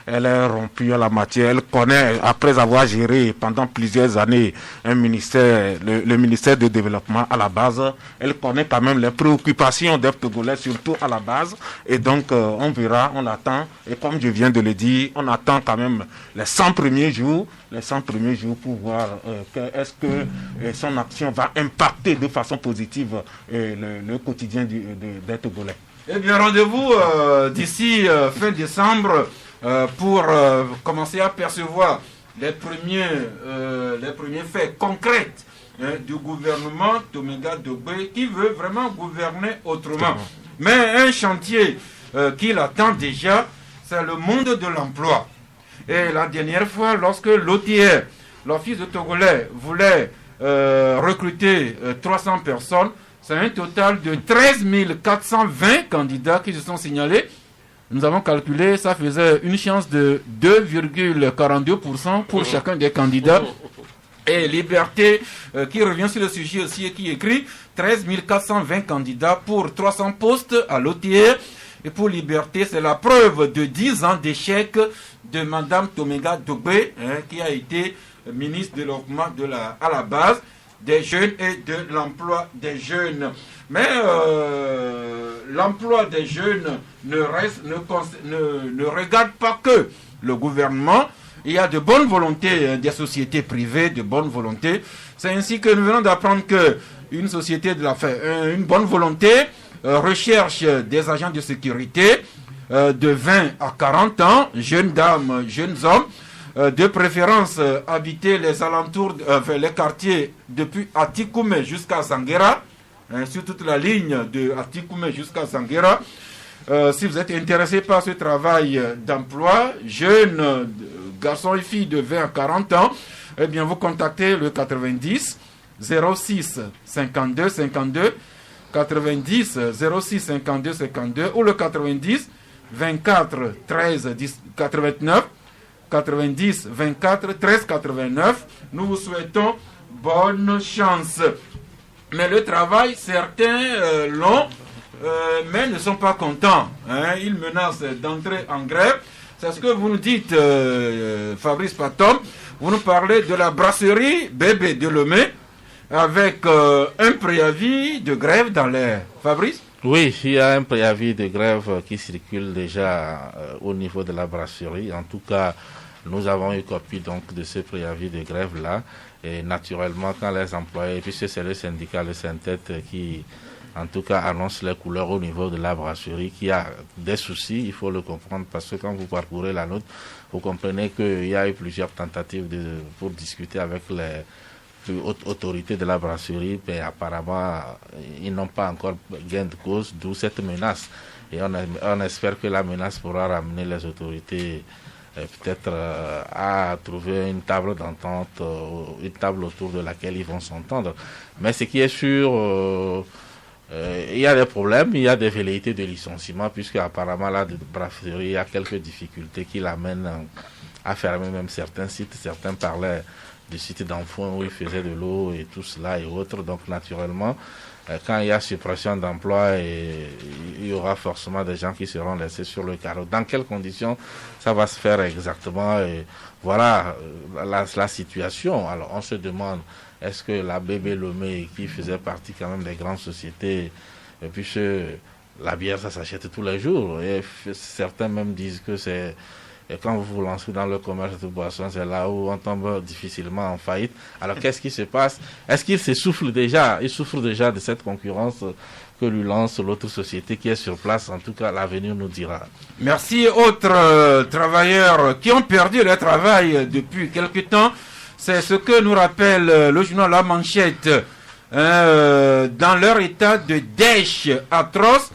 Elle est rompue à la matière. Elle connaît, après avoir géré pendant plusieurs années un ministère, le ministère du développement à la base, elle connaît quand même les préoccupations des Togolais, surtout à la base. Et donc, on verra, on attend. Et comme je viens de le dire, on attend quand même les 100 premiers jours pour voir est-ce que son action va impacter de façon positive le quotidien des Togolais. Eh bien, rendez-vous d'ici fin décembre pour commencer à percevoir les premiers faits concrets du gouvernement Tominga Dogbe qui veut vraiment gouverner autrement. Mais un chantier qui l'attend déjà, c'est le monde de l'emploi. Et la dernière fois, lorsque l'OTR, l'Office de Togolais, voulait recruter 300 personnes, c'est un total de 13 420 candidats qui se sont signalés. Nous avons calculé, ça faisait une chance de 2,42% pour chacun des candidats. Et Liberté, qui revient sur le sujet aussi et qui écrit 13 420 candidats pour 300 postes à l'OTR. Et pour Liberté, c'est la preuve de 10 ans d'échec de Mme Tomenga Dogbe, qui a été ministre de développement à la base des jeunes et de l'emploi des jeunes. Mais l'emploi des jeunes ne regarde pas que le gouvernement. Il y a de bonnes volontés des sociétés privées, de bonne volonté. C'est ainsi que nous venons d'apprendre qu'une société une bonne volonté recherche des agents de sécurité de 20 à 40 ans, jeunes dames, jeunes hommes, de préférence habiter les alentours, les quartiers depuis Atikoumé jusqu'à Sanguera, sur toute la ligne de Atikoumé jusqu'à Sanguera. Si vous êtes intéressé par ce travail d'emploi, jeunes garçons et filles de 20 à 40 ans, eh bien vous contactez le 90 06 52 52, 90 06 52 52 ou le 90 24 13 10 89, 90 24 13 89. Nous vous souhaitons bonne chance. Mais le travail, certains l'ont, mais ne sont pas contents. Ils menacent d'entrer en grève. C'est ce que vous nous dites, Fabrice Patom. Vous nous parlez de la brasserie Bébé de Lomé avec un préavis de grève dans l'air. Fabrice? Oui, il y a un préavis de grève qui circule déjà au niveau de la brasserie. En tout cas, nous avons eu copie donc de ce préavis de grève-là. Et naturellement, quand les employés, puisque c'est le syndicat, le Synthète, qui en tout cas annonce les couleurs au niveau de la brasserie, qui a des soucis, il faut le comprendre, parce que quand vous parcourez la note, vous comprenez qu'il y a eu plusieurs tentatives pour discuter avec les plus hautes autorités de la brasserie, mais apparemment, ils n'ont pas encore gain de cause, d'où cette menace. Et on espère que la menace pourra ramener les autorités peut-être à trouver une table d'entente, une table autour de laquelle ils vont s'entendre. Mais ce qui est sûr, il y a des problèmes, il y a des velléités de licenciement, puisque apparemment la brasserie, il y a quelques difficultés qui l'amènent à fermer même certains sites. Certains parlaient du site d'Enfouin où ils faisaient de l'eau et tout cela et autres. Donc naturellement, quand il y a suppression d'emploi, il y aura forcément des gens qui seront laissés sur le carreau. Dans quelles conditions ça va se faire exactement? Et voilà la situation. Alors on se demande, est-ce que la Bébé Lomé, qui faisait partie quand même des grandes sociétés, et puis la bière ça s'achète tous les jours, et certains même disent que c'est... Et quand vous vous lancez dans le commerce de boissons, c'est là où on tombe difficilement en faillite. Alors qu'est-ce qui se passe? Est-ce qu'il s'essouffle déjà? Il souffre déjà de cette concurrence que lui lance l'autre société qui est sur place. En tout cas, l'avenir nous dira. Merci. Autres travailleurs qui ont perdu leur travail depuis quelque temps, c'est ce que nous rappelle le journal La Manchette. Dans leur état de dèche atroce,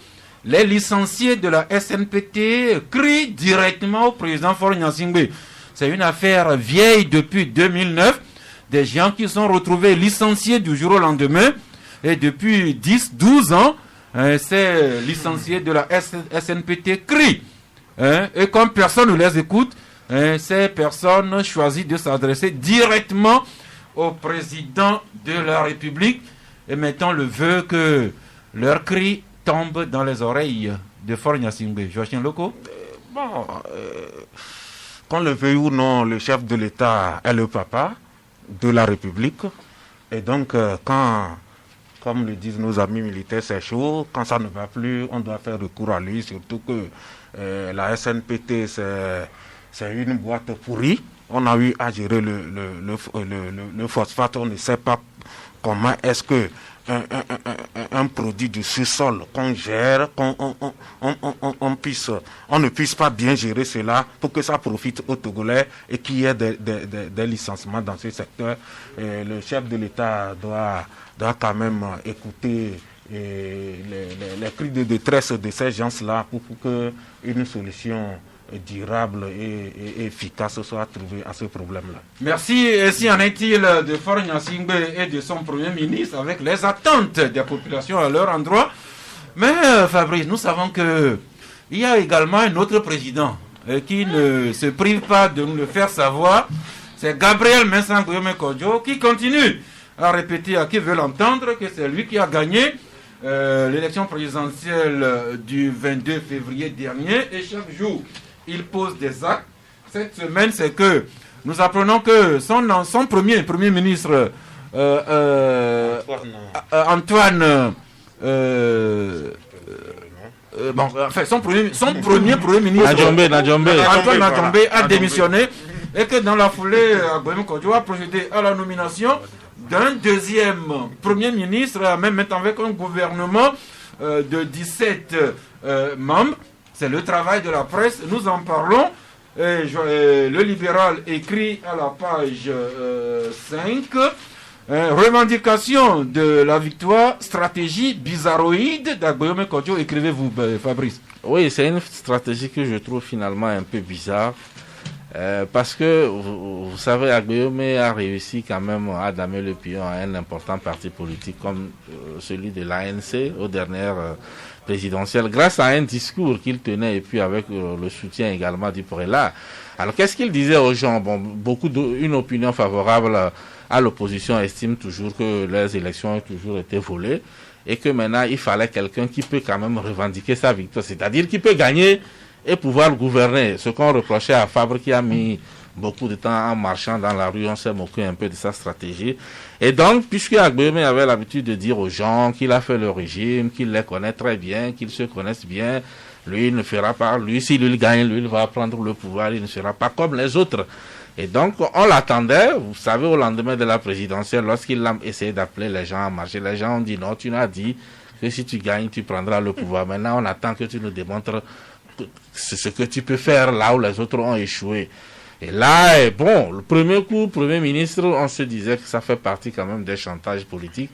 les licenciés de la SNPT crient directement au président Faure Gnassingbé. C'est une affaire vieille depuis 2009. Des gens qui sont retrouvés licenciés du jour au lendemain. Et depuis 10-12 ans, ces licenciés de la SNPT crient. Et comme personne ne les écoute, ces personnes choisissent de s'adresser directement au président de la République. Et mettons le vœu que leurs cris tombe dans les oreilles de Faure Gnassingbé. Joachim Loko? Qu'on le veuille ou non, le chef de l'État est le papa de la République. Et donc, quand, comme le disent nos amis militaires, c'est chaud, quand ça ne va plus, on doit faire recours à lui, surtout que la SNPT, c'est une boîte pourrie. On a eu à gérer le phosphate, on ne sait pas comment est-ce que un produit du sous-sol qu'on gère, on ne puisse pas bien gérer cela pour que ça profite aux Togolais et qu'il y ait des licenciements dans ce secteur. Le chef de l'État doit quand même écouter les cris de détresse de ces gens-là pour qu'une solution durable et efficace soit trouvé à ce problème-là. Merci. Et si en est-il de Faure Gnassingbé et de son Premier ministre avec les attentes des populations à leur endroit? Mais Fabrice, nous savons qu'il y a également un autre président qui ne se prive pas de nous le faire savoir. C'est Gabriel Mensah Guillaume Kodjo qui continue à répéter à qui veut l'entendre que c'est lui qui a gagné l'élection présidentielle du 22 février dernier. Et chaque jour, il pose des actes. Cette semaine, c'est que nous apprenons que son premier ministre, Antoine... son premier ministre Antoine Adjombe a démissionné et que dans la foulée Guillaume Kodjo a procédé à la nomination d'un deuxième premier ministre, même avec un gouvernement de 17 membres. C'est le travail de la presse, nous en parlons. Le libéral écrit à la page 5 revendication de la victoire, stratégie bizarroïde d'Agboyome Kodjo, écrivez-vous Fabrice. Oui, c'est une stratégie que je trouve finalement un peu bizarre parce que vous savez, Agboyome a réussi quand même à damer le pion à un important parti politique comme celui de l'ANC aux dernières présidentielles grâce à un discours qu'il tenait et puis avec le soutien également du Prélat. Alors qu'est-ce qu'il disait aux gens? Une opinion favorable à l'opposition estime toujours que les élections ont toujours été volées et que maintenant il fallait quelqu'un qui peut quand même revendiquer sa victoire, c'est-à-dire qui peut gagner et pouvoir gouverner. Ce qu'on reprochait à Fabre qui a mis beaucoup de temps en marchant dans la rue, on s'est moqué un peu de sa stratégie. Et donc, puisque Agboyome avait l'habitude de dire aux gens qu'il a fait le régime, qu'il les connaît très bien, qu'ils se connaissent bien, lui il ne fera pas, s'il gagne, lui il va prendre le pouvoir, il ne sera pas comme les autres. Et donc, on l'attendait, vous savez, au lendemain de la présidentielle, lorsqu'il a essayé d'appeler les gens à marcher, les gens ont dit non, tu nous as dit que si tu gagnes, tu prendras le pouvoir. Maintenant, on attend que tu nous démontres ce que tu peux faire là où les autres ont échoué. Et là, le premier coup, Premier ministre, on se disait que ça fait partie quand même des chantages politiques.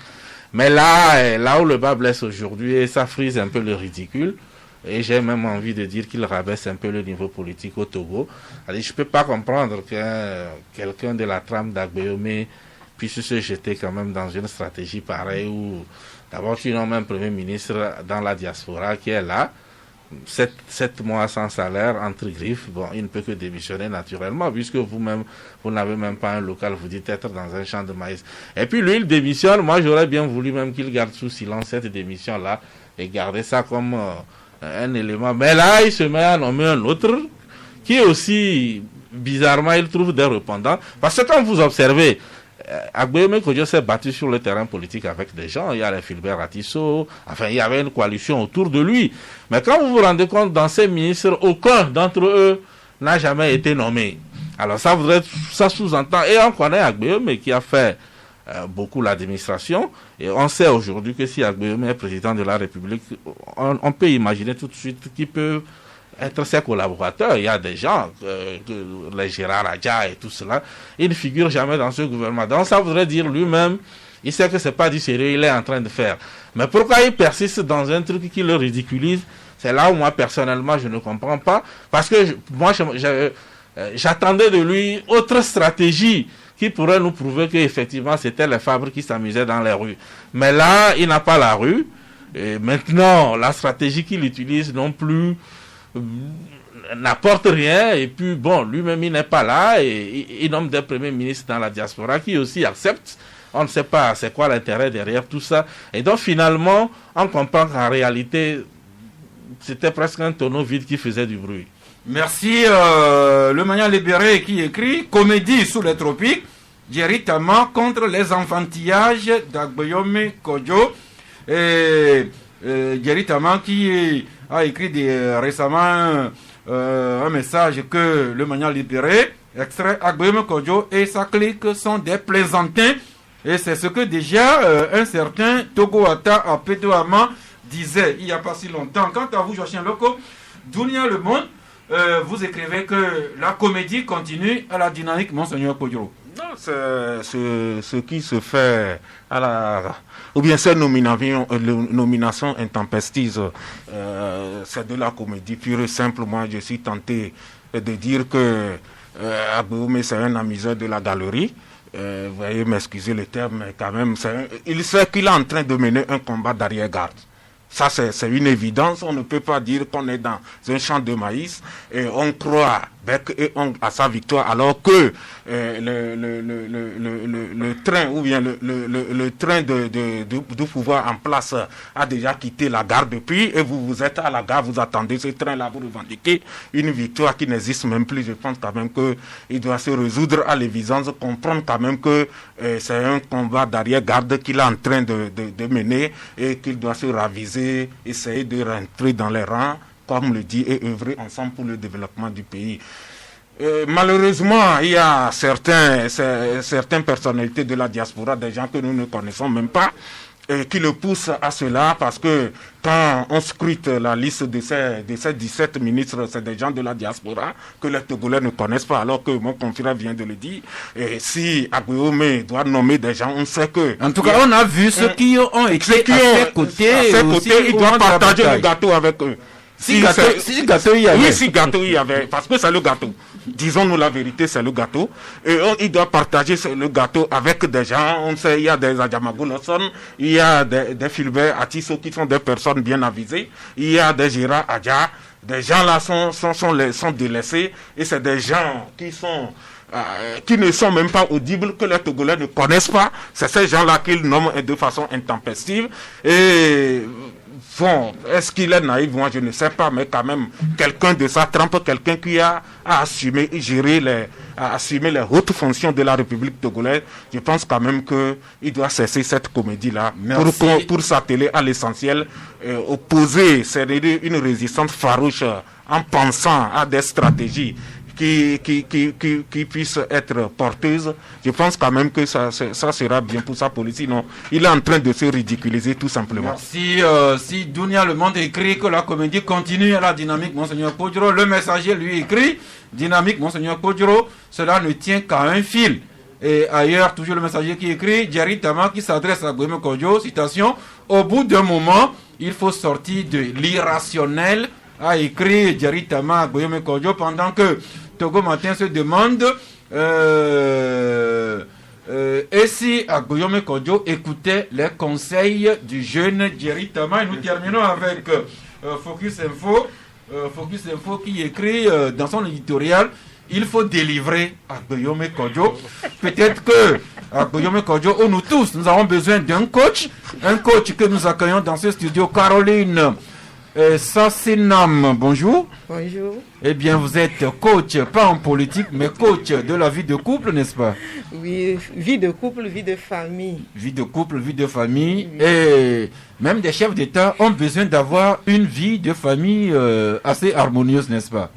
Mais là où le bas blesse aujourd'hui, ça frise un peu le ridicule. Et j'ai même envie de dire qu'il rabaisse un peu le niveau politique au Togo. Alors, je ne peux pas comprendre que quelqu'un de la trame d'Agboyome puisse se jeter quand même dans une stratégie pareille où d'abord tu nommes un Premier ministre dans la diaspora qui est là, 7 mois sans salaire, entre griffes, il ne peut que démissionner naturellement, puisque vous-même, vous n'avez même pas un local, vous dites être dans un champ de maïs. Et puis lui, il démissionne. Moi, j'aurais bien voulu même qu'il garde sous silence cette démission-là et garder ça comme un élément. Mais là, il se met à nommer un autre qui aussi, bizarrement, il trouve des répondants. Parce que quand vous observez, Agboyome Kodjo s'est battu sur le terrain politique avec des gens. Il y a les Philbert Atisso, il y avait une coalition autour de lui. Mais quand vous vous rendez compte, dans ces ministres, aucun d'entre eux n'a jamais été nommé. Alors ça sous-entend, et on connaît Agboyome qui a fait beaucoup l'administration, et on sait aujourd'hui que si Agboyome est président de la République, on peut imaginer tout de suite qu'il peut être ses collaborateurs. Il y a des gens, les Gérard Adja et tout cela, ils ne figurent jamais dans ce gouvernement. Donc ça voudrait dire lui-même, il sait que c'est pas du sérieux, il est en train de faire. Mais pourquoi il persiste dans un truc qui le ridiculise? C'est là où moi personnellement je ne comprends pas, parce que j'attendais de lui autre stratégie qui pourrait nous prouver qu'effectivement c'était les Fabres qui s'amusaient dans les rues. Mais là, il n'a pas la rue. Et maintenant, la stratégie qu'il utilise non plus n'apporte rien, et puis lui-même il n'est pas là, et il nomme des premiers ministres dans la diaspora qui aussi acceptent. On ne sait pas c'est quoi l'intérêt derrière tout ça, et donc finalement on comprend qu'en réalité c'était presque un tonneau vide qui faisait du bruit. Merci. Le Manya Libéré qui écrit comédie sous les tropiques, directement contre les enfantillages d'Agboyome Kodjo, et directement qui a écrit récemment un message que le Manya Libéré extrait Agboyome Kodjo et sa clique sont des plaisantins, et c'est ce que déjà un certain Togo Ata à Pédoama disait il n'y a pas si longtemps. Quant à vous, Joachim Loko, Dunia Le Monde, vous écrivez que la comédie continue à la dynamique, Monseigneur Kodjo. Non, c'est ce qui se fait ou bien ces nominations intempestives, c'est de la comédie pure et simple. Moi, je suis tenté de dire que Agbéoumé, c'est un amuseur de la galerie. Veuillez m'excuser le terme, mais quand même, il sait qu'il est en train de mener un combat d'arrière-garde. Ça, c'est une évidence. On ne peut pas dire qu'on est dans un champ de maïs et on croit bec et ongle à sa victoire, alors que le train ou bien le train du pouvoir en place a déjà quitté la gare depuis, et vous êtes à la gare, vous attendez ce train-là, vous revendiquez une victoire qui n'existe même plus. Je pense quand même qu'il doit se résoudre à l'évidence, comprendre quand même que c'est un combat d'arrière-garde qu'il est en train de mener et qu'il doit se raviser, essayer de rentrer dans les rangs, comme le dit, et œuvrer ensemble pour le développement du pays. Malheureusement, il y a certaines personnalités de la diaspora, des gens que nous ne connaissons même pas, qui le poussent à cela, parce que quand on scrute la liste de ces 17 ministres, c'est des gens de la diaspora que les Togolais ne connaissent pas, alors que mon confrère vient de le dire. Et si Agbéoumé doit nommer des gens, on sait que... En tout cas, on a vu ceux qui ont été à ses côtés, il doit partager le gâteau avec eux. Si gâteau il y avait. Oui, si gâteau il y avait, parce que c'est le gâteau. Disons-nous la vérité, c'est le gâteau. Et il doit partager le gâteau avec des gens. On sait, il y a des Adjamagou Lawson, il y a des Philbert Atisso qui sont des personnes bien avisées. Il y a des Gérard Adja. Des gens là sont délaissés. Et c'est des gens qui ne sont même pas audibles, que les Togolais ne connaissent pas. C'est ces gens-là qu'ils nomment de façon intempestive. Et bon, est-ce qu'il est naïf? Moi, je ne sais pas, mais quand même, quelqu'un de sa trempe, quelqu'un qui a assumé et géré assumer les hautes fonctions de la République togolaise, je pense quand même qu'il doit cesser cette comédie-là pour s'atteler à l'essentiel, opposer, c'est-à-dire une résistance farouche en pensant à des stratégies qui puisse être porteuse. Je pense quand même que ça sera bien pour sa politique. Sinon, il est en train de se ridiculiser tout simplement. Si Dounia Le Monde écrit que la comédie continue à la dynamique, Monseigneur Kodjoro, le messager lui écrit dynamique, Monseigneur Kodjoro, cela ne tient qu'à un fil. Et ailleurs, toujours le messager qui écrit, Djari Tama qui s'adresse à Agbéoumé Kodjo, citation, au bout d'un moment, il faut sortir de l'irrationnel, a écrit Djari Tama à Agbéoumé Kodjo, pendant que Togo Matin se demande et si Agbéoumé Kodjo écoutait les conseils du jeune Djari Tama. Et nous terminons avec Focus Info qui écrit dans son éditorial: il faut délivrer Agbéoumé Kodjo. Peut-être que Agbéoumé Kodjo, ou nous tous, nous avons besoin d'un coach, un coach que nous accueillons dans ce studio. Caroline Sassinam, bonjour. Bonjour. Eh bien, vous êtes coach, pas en politique, mais coach de la vie de couple, n'est-ce pas? Oui, vie de couple, vie de famille. Vie de couple, vie de famille. Oui. Et même des chefs d'État ont besoin d'avoir une vie de famille assez harmonieuse, n'est-ce pas?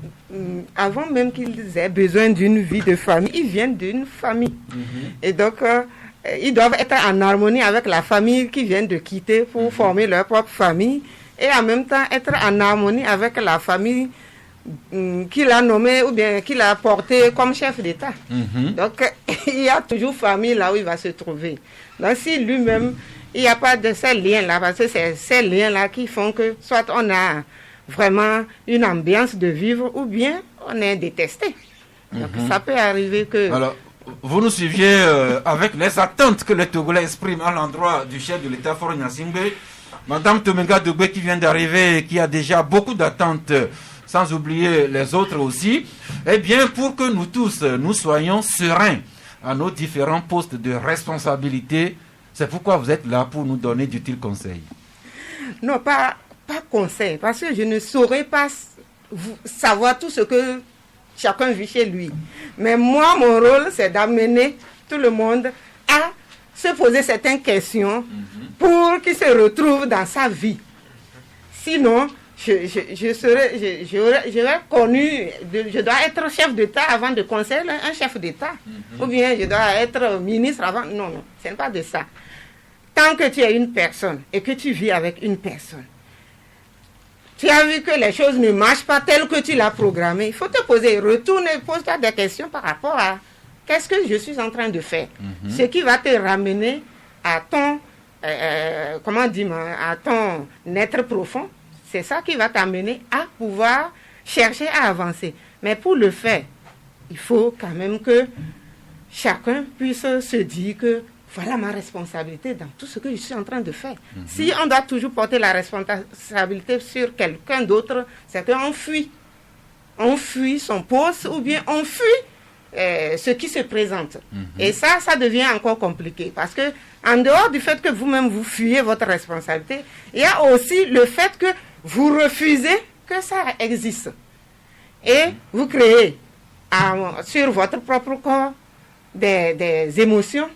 Avant même qu'ils aient besoin d'une vie de famille, ils viennent d'une famille. Et donc, ils doivent être en harmonie avec la famille qu'ils viennent de quitter pour former leur propre famille. Et en même temps être en harmonie avec la famille qu'il a nommée ou bien qu'il a portée comme chef d'État. Donc, il y a toujours famille là où il va se trouver. Donc, si lui-même, il n'y a pas de ces liens-là, parce que c'est ces liens-là qui font que soit on a vraiment une ambiance de vivre ou bien on est détesté. Donc, ça peut arriver que... Alors, vous nous suiviez avec les attentes que les Togolais expriment à l'endroit du chef de l'État, Faure Gnassingbé. Madame Tomenga Dogbe qui vient d'arriver, qui a déjà beaucoup d'attentes, sans oublier les autres aussi. Eh bien, pour que nous tous, nous soyons sereins à nos différents postes de responsabilité, c'est pourquoi vous êtes là pour nous donner d'utiles conseils. Non, pas conseil, parce que je ne saurais pas savoir tout ce que chacun vit chez lui. Mais moi, mon rôle, c'est d'amener tout le monde à se poser certaines questions pour qu'il se retrouve dans sa vie. Sinon, j'aurais connu, je dois être chef d'État avant de conseiller un chef d'État. Ou bien je dois être ministre avant. Non, ce n'est pas de ça. Tant que tu es une personne et que tu vis avec une personne, tu as vu que les choses ne marchent pas telles que tu l'as programmé, il faut te poser, retourner, pose-toi des questions par rapport à qu'est-ce que je suis en train de faire? Ce qui va te ramener à ton, à ton être profond, c'est ça qui va t'amener à pouvoir chercher à avancer. Mais pour le faire, il faut quand même que chacun puisse se dire que voilà ma responsabilité dans tout ce que je suis en train de faire. Si on doit toujours porter la responsabilité sur quelqu'un d'autre, c'est qu'on fuit. On fuit son poste ou bien on fuit ce qui se présente. Et ça devient encore compliqué parce que en dehors du fait que vous-même vous fuyez votre responsabilité, il y a aussi le fait que vous refusez que ça existe. Et vous créez sur votre propre corps des émotions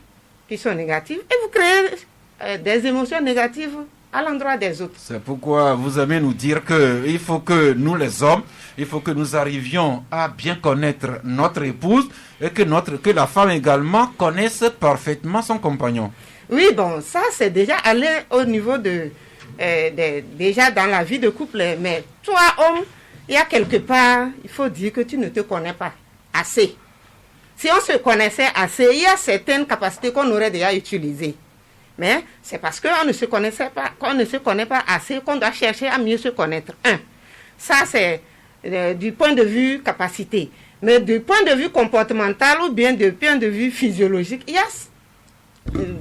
qui sont négatives et vous créez des émotions négatives à l'endroit des autres. C'est pourquoi vous aimez nous dire qu'il faut que nous les hommes, il faut que nous arrivions à bien connaître notre épouse et que la femme également connaisse parfaitement son compagnon. Oui, bon, ça c'est déjà aller au niveau déjà dans la vie de couple. Mais toi, homme, il y a quelque part, il faut dire que tu ne te connais pas assez. Si on se connaissait assez, il y a certaines capacités qu'on aurait déjà utilisées. Mais c'est parce qu'on ne se connaît pas assez qu'on doit chercher à mieux se connaître. Ça c'est du point de vue capacité. Mais du point de vue comportemental ou bien du point de vue physiologique, il y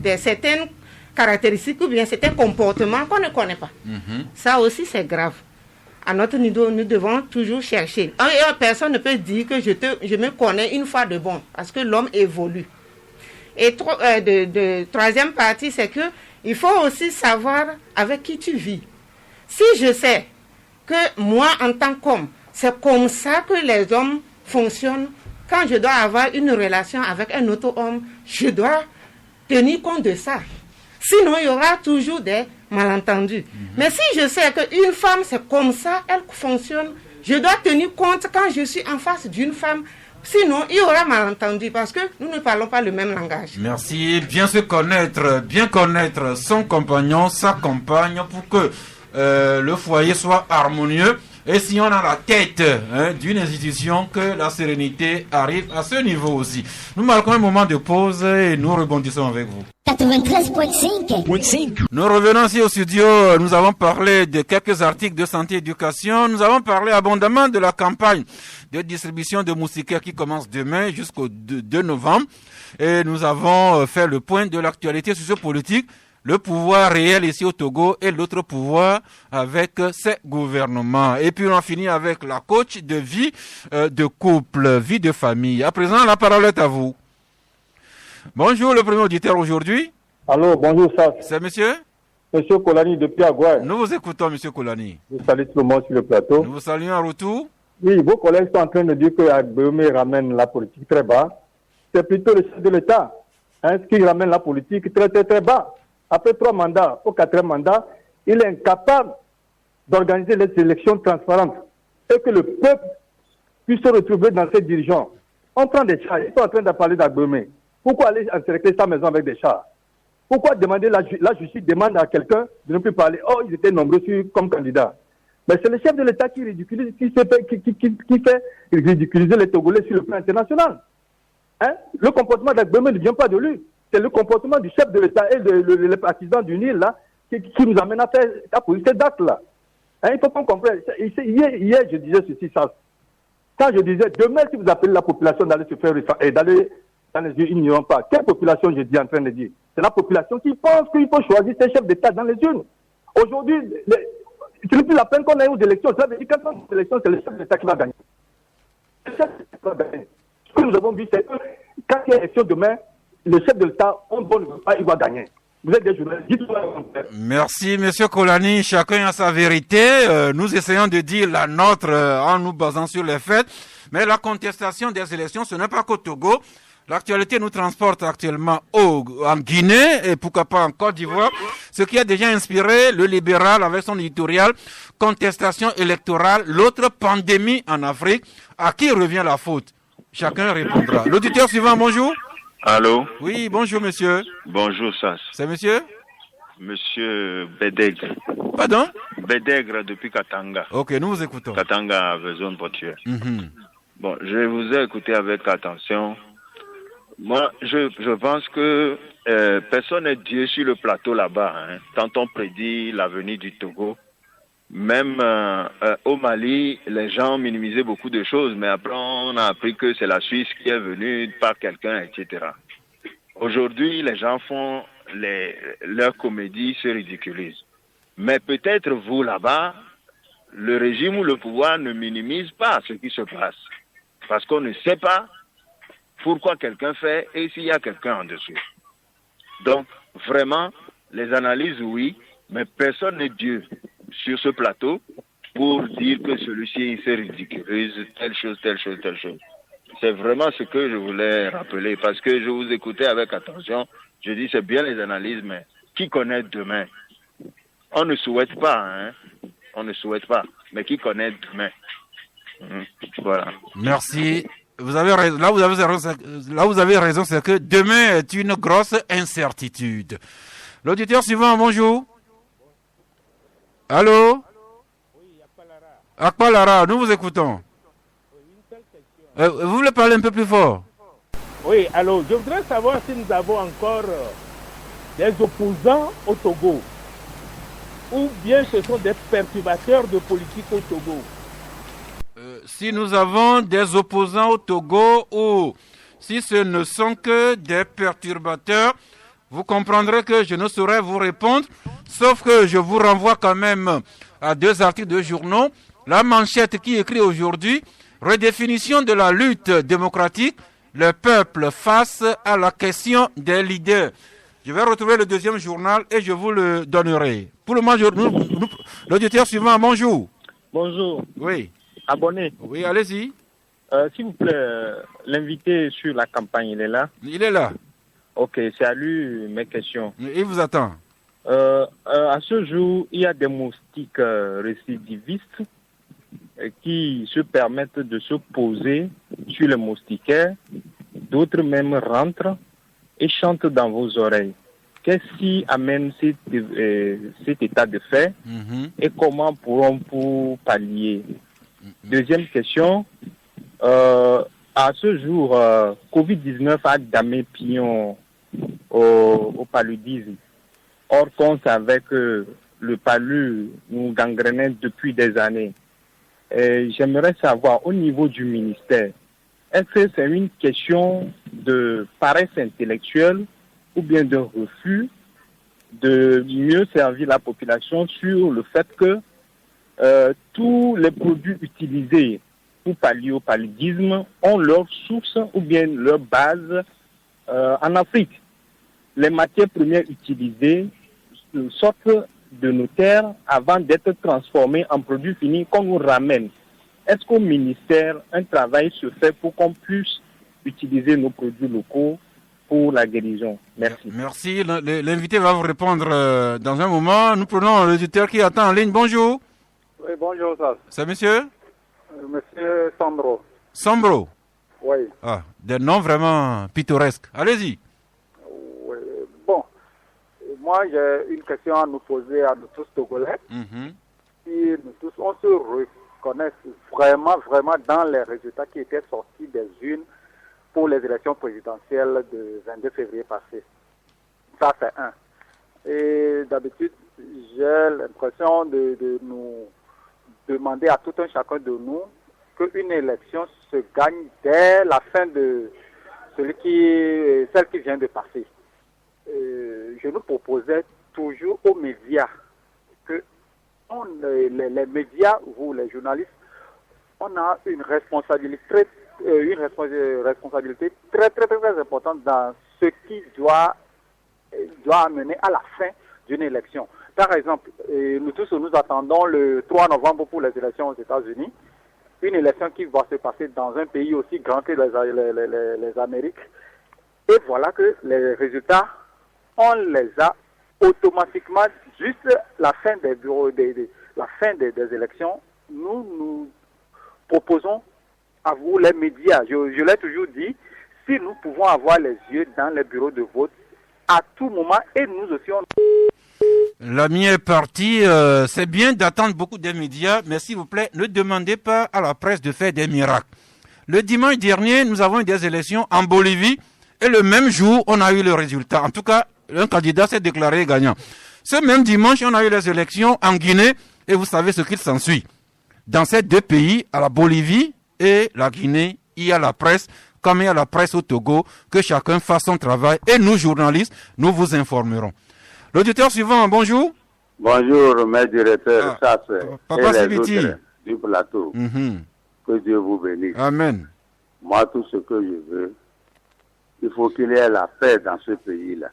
a certaines caractéristiques ou bien certains comportements qu'on ne connaît pas. Ça aussi c'est grave. À notre niveau, nous devons toujours chercher. Personne ne peut dire que je me connais une fois de bon, parce que l'homme évolue. Et troisième partie, c'est que il faut aussi savoir avec qui tu vis. Si je sais que moi, en tant qu'homme, c'est comme ça que les hommes fonctionnent, quand je dois avoir une relation avec un autre homme, je dois tenir compte de ça. Sinon, il y aura toujours des malentendus. Mais si je sais qu'une femme, c'est comme ça, elle fonctionne, je dois tenir compte quand je suis en face d'une femme. Sinon, il y aura malentendu parce que nous ne parlons pas le même langage. Merci. Bien connaître son compagnon, sa compagne pour que le foyer soit harmonieux. Et si on a la tête d'une institution, que la sérénité arrive à ce niveau aussi. Nous marquons un moment de pause et nous rebondissons avec vous. 93.5. Nous revenons ici au studio. Nous avons parlé de quelques articles de santé et éducation. Nous avons parlé abondamment de la campagne de distribution de moustiquaires qui commence demain jusqu'au 2 novembre. Et nous avons fait le point de l'actualité sociopolitique. Le pouvoir réel ici au Togo et l'autre pouvoir avec ses gouvernements. Et puis on a fini avec la coach de vie de couple, vie de famille. À présent, la parole est à vous. Bonjour, le premier auditeur aujourd'hui. Allô, bonjour, ça. C'est monsieur? Monsieur Kolani depuis Agouay. Nous vous écoutons, monsieur Kolani. Je salue tout le monde sur le plateau. Nous vous saluons en retour. Oui, vos collègues sont en train de dire que Agbéomé ramène la politique très bas. C'est plutôt le chef de l'État qui ramène la politique très, très, très bas. Après 3 mandats, au 4e mandat, il est incapable d'organiser les élections transparentes et que le peuple puisse se retrouver dans ses dirigeants. On prend des chars, ils sont en train de parler d'Agbéomé. Pourquoi aller encercler sa maison avec des chars? Pourquoi demander la justice demande à quelqu'un de ne plus parler? Oh, ils étaient nombreux comme candidats. Mais c'est le chef de l'État qui ridiculise, qui fait ridiculiser les Togolais sur le plan international. Le comportement d'Agbéomé ne vient pas de lui. C'est le comportement du chef de l'État et le partisan du Nil là, qui nous amène à poser ces dates-là. Il faut qu'on comprenne. Hier, je disais ceci, ça. Quand je disais, demain, si vous appelez la population d'aller se faire et d'aller dans les yeux, ils n'iront pas. Quelle population, je dis en train de dire? C'est la population qui pense qu'il faut choisir ses chefs d'État dans les urnes. Aujourd'hui, ce n'est plus la peine qu'on ait aux élections. Ça veut dire que quand on a des élections, c'est le chef d'État qui va gagner. Le chef d'État qui va gagner. Ce que nous avons vu, c'est que quand il y a élection demain, le chef de l'État, on ne veut pas, il va gagner. Vous êtes des journalistes, dites-moi. Merci, monsieur Kolani. Chacun a sa vérité. Nous essayons de dire la nôtre en nous basant sur les faits. Mais la contestation des élections, ce n'est pas qu'au Togo. L'actualité nous transporte actuellement en Guinée et pourquoi pas en Côte d'Ivoire. Ce qui a déjà inspiré le libéral avec son éditorial contestation électorale, l'autre pandémie en Afrique. À qui revient la faute? Chacun répondra. L'auditeur suivant, bonjour. Allô? Oui, bonjour monsieur. Bonjour Sas. C'est monsieur? Monsieur Bédègre. Pardon? Bédègre depuis Katanga. Ok, nous vous écoutons. Katanga, zone portuaire. Bon, je vous ai écouté avec attention. Moi, je pense que personne n'est Dieu sur le plateau là-bas. Hein. Quand on prédit l'avenir du Togo, même au Mali, les gens minimisaient beaucoup de choses, mais après on a appris que c'est la Suisse qui est venue par quelqu'un, etc. Aujourd'hui, les gens font leur comédie, se ridiculisent. Mais peut-être vous là-bas, le régime ou le pouvoir ne minimise pas ce qui se passe. Parce qu'on ne sait pas pourquoi quelqu'un fait et s'il y a quelqu'un en dessous. Donc, vraiment, les analyses, oui, mais personne n'est Dieu sur ce plateau pour dire que celui-ci se ridiculise, telle chose, telle chose, telle chose. C'est vraiment ce que je voulais rappeler, parce que je vous écoutais avec attention. Je dis, c'est bien les analyses, mais qui connaît demain? On ne souhaite pas, hein. On ne souhaite pas, mais qui connaît demain? Voilà. Merci. Vous avez raison. Là, vous avez raison, c'est que demain est une grosse incertitude. L'auditeur suivant, bonjour. Allô? Akpalara, nous vous écoutons. Vous voulez parler un peu plus fort? Oui, alors, je voudrais savoir si nous avons encore des opposants au Togo, ou bien ce sont des perturbateurs de politique au Togo. Si nous avons des opposants au Togo ou si ce ne sont que des perturbateurs, vous comprendrez que je ne saurais vous répondre, sauf que je vous renvoie quand même à 2 articles de journaux. La manchette qui écrit aujourd'hui, redéfinition de la lutte démocratique, le peuple face à la question des leaders. Je vais retrouver le 2e journal et je vous le donnerai. Pour le moment, l'auditeur suivant, bonjour. Bonjour. Oui. Abonné. Oui, allez-y. S'il vous plaît, l'invité sur la campagne, il est là? Il est là. Ok, c'est à lui mes questions. Il vous attend. À ce jour, il y a des moustiques récidivistes qui se permettent de se poser sur les moustiquaires. D'autres même rentrent et chantent dans vos oreilles. Qu'est-ce qui amène cet état de fait et comment pourrons-nous pallier? Deuxième question, à ce jour, Covid-19 a damé pion au paludisme. Or, qu'on savait que le palu nous gangrenait depuis des années. Et j'aimerais savoir, au niveau du ministère, est-ce que c'est une question de paresse intellectuelle ou bien de refus de mieux servir la population sur le fait que tous les produits utilisés pour pallier au paludisme ont leur source ou bien leur base en Afrique. Les matières premières utilisées sortent de nos terres avant d'être transformées en produits finis qu'on nous ramène. Est-ce qu'au ministère, un travail se fait pour qu'on puisse utiliser nos produits locaux pour la guérison? Merci. Merci. L'invité va vous répondre dans un moment. Nous prenons l'auditeur qui attend en ligne. Bonjour. Oui, bonjour, ça. C'est monsieur? Monsieur Sambro. Sambro? Oui. Ah, des noms vraiment pittoresques. Allez-y. Oui. Bon, moi j'ai une question à nous poser à nous tous Togolais. Si nous tous, on se reconnaît vraiment dans les résultats qui étaient sortis des urnes pour les élections présidentielles de 22 février passé. Ça, c'est un. Et d'habitude, j'ai l'impression de nous demander à tout un chacun de nous qu'une élection se gagne dès la fin de celle qui vient de passer. Je nous proposais toujours aux médias que les médias, vous les journalistes, on a une responsabilité très importante dans ce qui doit amener à la fin d'une élection. Par exemple, nous tous nous attendons le 3 novembre pour les élections aux États-Unis, une élection qui va se passer dans un pays aussi grand que les Amériques. Et voilà que les résultats, on les a automatiquement, juste la fin des bureaux, la fin des élections. Nous proposons à vous, les médias, je l'ai toujours dit, si nous pouvons avoir les yeux dans les bureaux de vote à tout moment, et nous aussi on... L'ami est parti. C'est bien d'attendre beaucoup des médias, mais s'il vous plaît, ne demandez pas à la presse de faire des miracles. Le dimanche dernier, nous avons eu des élections en Bolivie Et le même jour, on a eu le résultat. En tout cas, un candidat s'est déclaré gagnant. Ce même dimanche, on a eu les élections en Guinée et vous savez ce qu'il s'ensuit. Dans ces deux pays, à la Bolivie et la Guinée, il y a la presse, comme il y a la presse au Togo, que chacun fasse son travail et nous, journalistes, nous vous informerons. L'auditeur suivant, bonjour. Bonjour, mes directeurs, Papa Sibiti du plateau. Que Dieu vous bénisse. Amen. Moi, tout ce que je veux, il faut qu'il y ait la paix dans ce pays-là.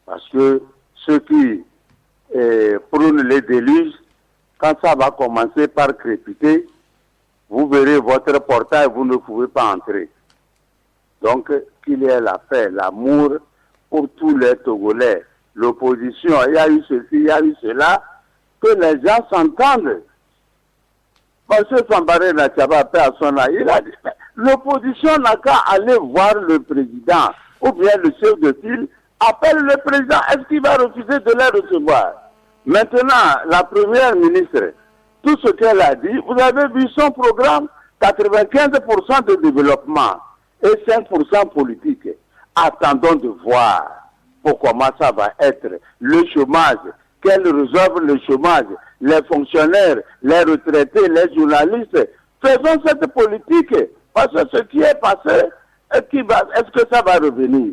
Parce que ceux qui prônent les déluges, quand ça va commencer par crépiter, vous verrez votre portail, vous ne pouvez pas entrer. Donc, qu'il y ait la paix, l'amour pour tous les Togolais. L'opposition, il y a eu ceci, il y a eu cela, que les gens s'entendent. Monsieur Sambaré Natchaba, paix à son âme, il a dit, l'opposition n'a qu'à aller voir le président, ou bien le chef de file, appelle le président, est-ce qu'il va refuser de les recevoir? Maintenant, la première ministre, tout ce qu'elle a dit, vous avez vu son programme, 95% de développement et 5% politique. Attendons de voir pour comment ça va être. Le chômage, qu'elle résolve le chômage, les fonctionnaires, les retraités, les journalistes. Faisons cette politique, parce que ce qui est passé, est-ce que ça va revenir?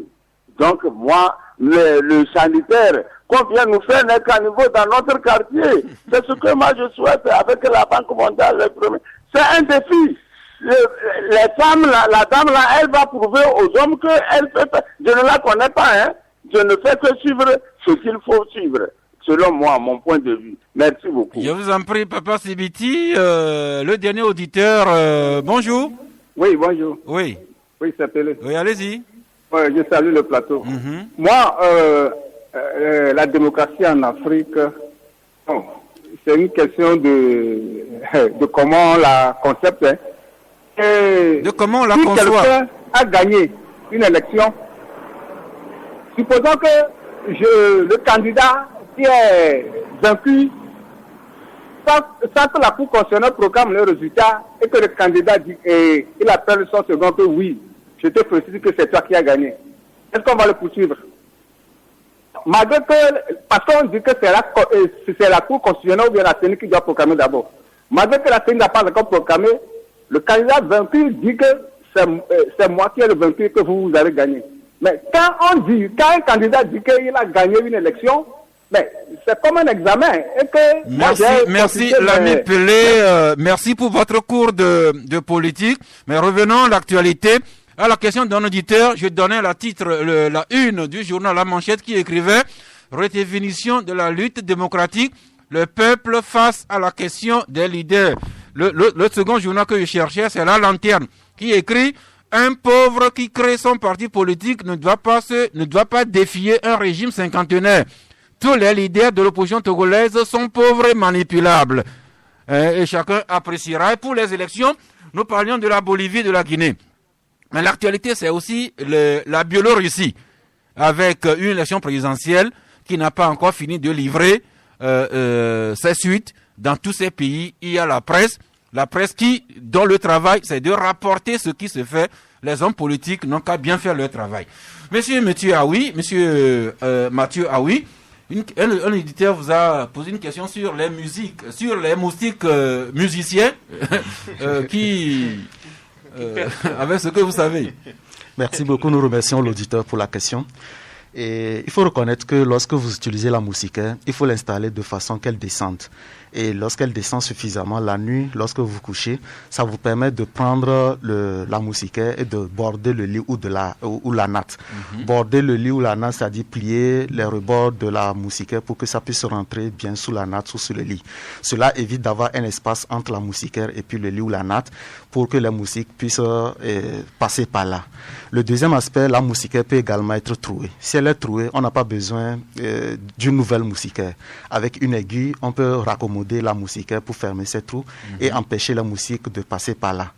Donc moi, le sanitaire qu'on vient nous faire n'est qu'à niveau dans notre quartier. C'est ce que moi je souhaite avec la Banque mondiale. C'est un défi. Les femmes, la dame là, elle va prouver aux hommes qu'elle peut faire. Je ne la connais pas, hein. Je ne fais que suivre ce qu'il faut suivre. Selon moi, mon point de vue. Merci beaucoup. Je vous en prie, Papa Sibiti. Le dernier auditeur, bonjour. Oui, bonjour. Oui. Oui, c'est Pélé. Oui, allez-y. Je salue le plateau. Moi, la démocratie en Afrique, c'est une question de comment on la concepte. Hein. De comment on la conçoit. Si quelqu'un a gagné une élection, supposons que le candidat qui est vaincu, sans que la Cour constitutionnelle proclame le résultat et que le candidat dit, et il appelle son second que oui, je te précise que c'est toi qui as gagné. Est-ce qu'on va le poursuivre? Malgré que, parce qu'on dit que c'est la Cour constitutionnelle ou bien la CENI qui doit proclamer d'abord. Malgré que la CENI n'a pas encore proclamé, le candidat vaincu dit que c'est moi qui ai le vaincu et que vous avez gagné. Mais quand un candidat dit qu'il a gagné une élection, mais c'est comme un examen. Et que merci l'ami Pelé, merci pour votre cours de politique. Mais revenons à l'actualité. À la question d'un auditeur, je donnais la une du journal La Manchette qui écrivait « Redéfinition de la lutte démocratique, le peuple face à la question des leaders ». Le second journal que je cherchais, c'est La Lanterne, qui écrit « Un pauvre qui crée son parti politique ne doit pas défier un régime cinquantenaire. Tous les leaders de l'opposition togolaise sont pauvres et manipulables. » Et chacun appréciera. Et pour les élections, nous parlions de la Bolivie et de la Guinée. Mais l'actualité, c'est aussi la Biélorussie, avec une élection présidentielle qui n'a pas encore fini de livrer ses suites. Dans tous ces pays, il y a la presse dont le travail, c'est de rapporter ce qui se fait. Les hommes politiques n'ont qu'à bien faire leur travail. Monsieur Mathieu Aoui, un éditeur vous a posé une question sur les musiques, sur les moustiques musiciens qui... avec ce que vous savez. Merci beaucoup, nous remercions l'auditeur pour la question. Et il faut reconnaître que lorsque vous utilisez la moustiquaire, il faut l'installer de façon qu'elle descende. Et lorsqu'elle descend suffisamment la nuit, lorsque vous couchez, ça vous permet de prendre la moustiquaire et de border le lit ou la natte. Border le lit ou la natte, c'est-à-dire plier les rebords de la moustiquaire pour que ça puisse rentrer bien sous la natte ou sous le lit. Cela évite d'avoir un espace entre la moustiquaire et puis le lit ou la natte pour que les moustiques puissent passer par là. Le deuxième aspect, la moustiquaire peut également être trouée. Si elle est trouée, on n'a pas besoin d'une nouvelle moustiquaire. Avec une aiguille, on peut raccommoder la moustiquaire pour fermer ces trous et empêcher la moustique de passer par là.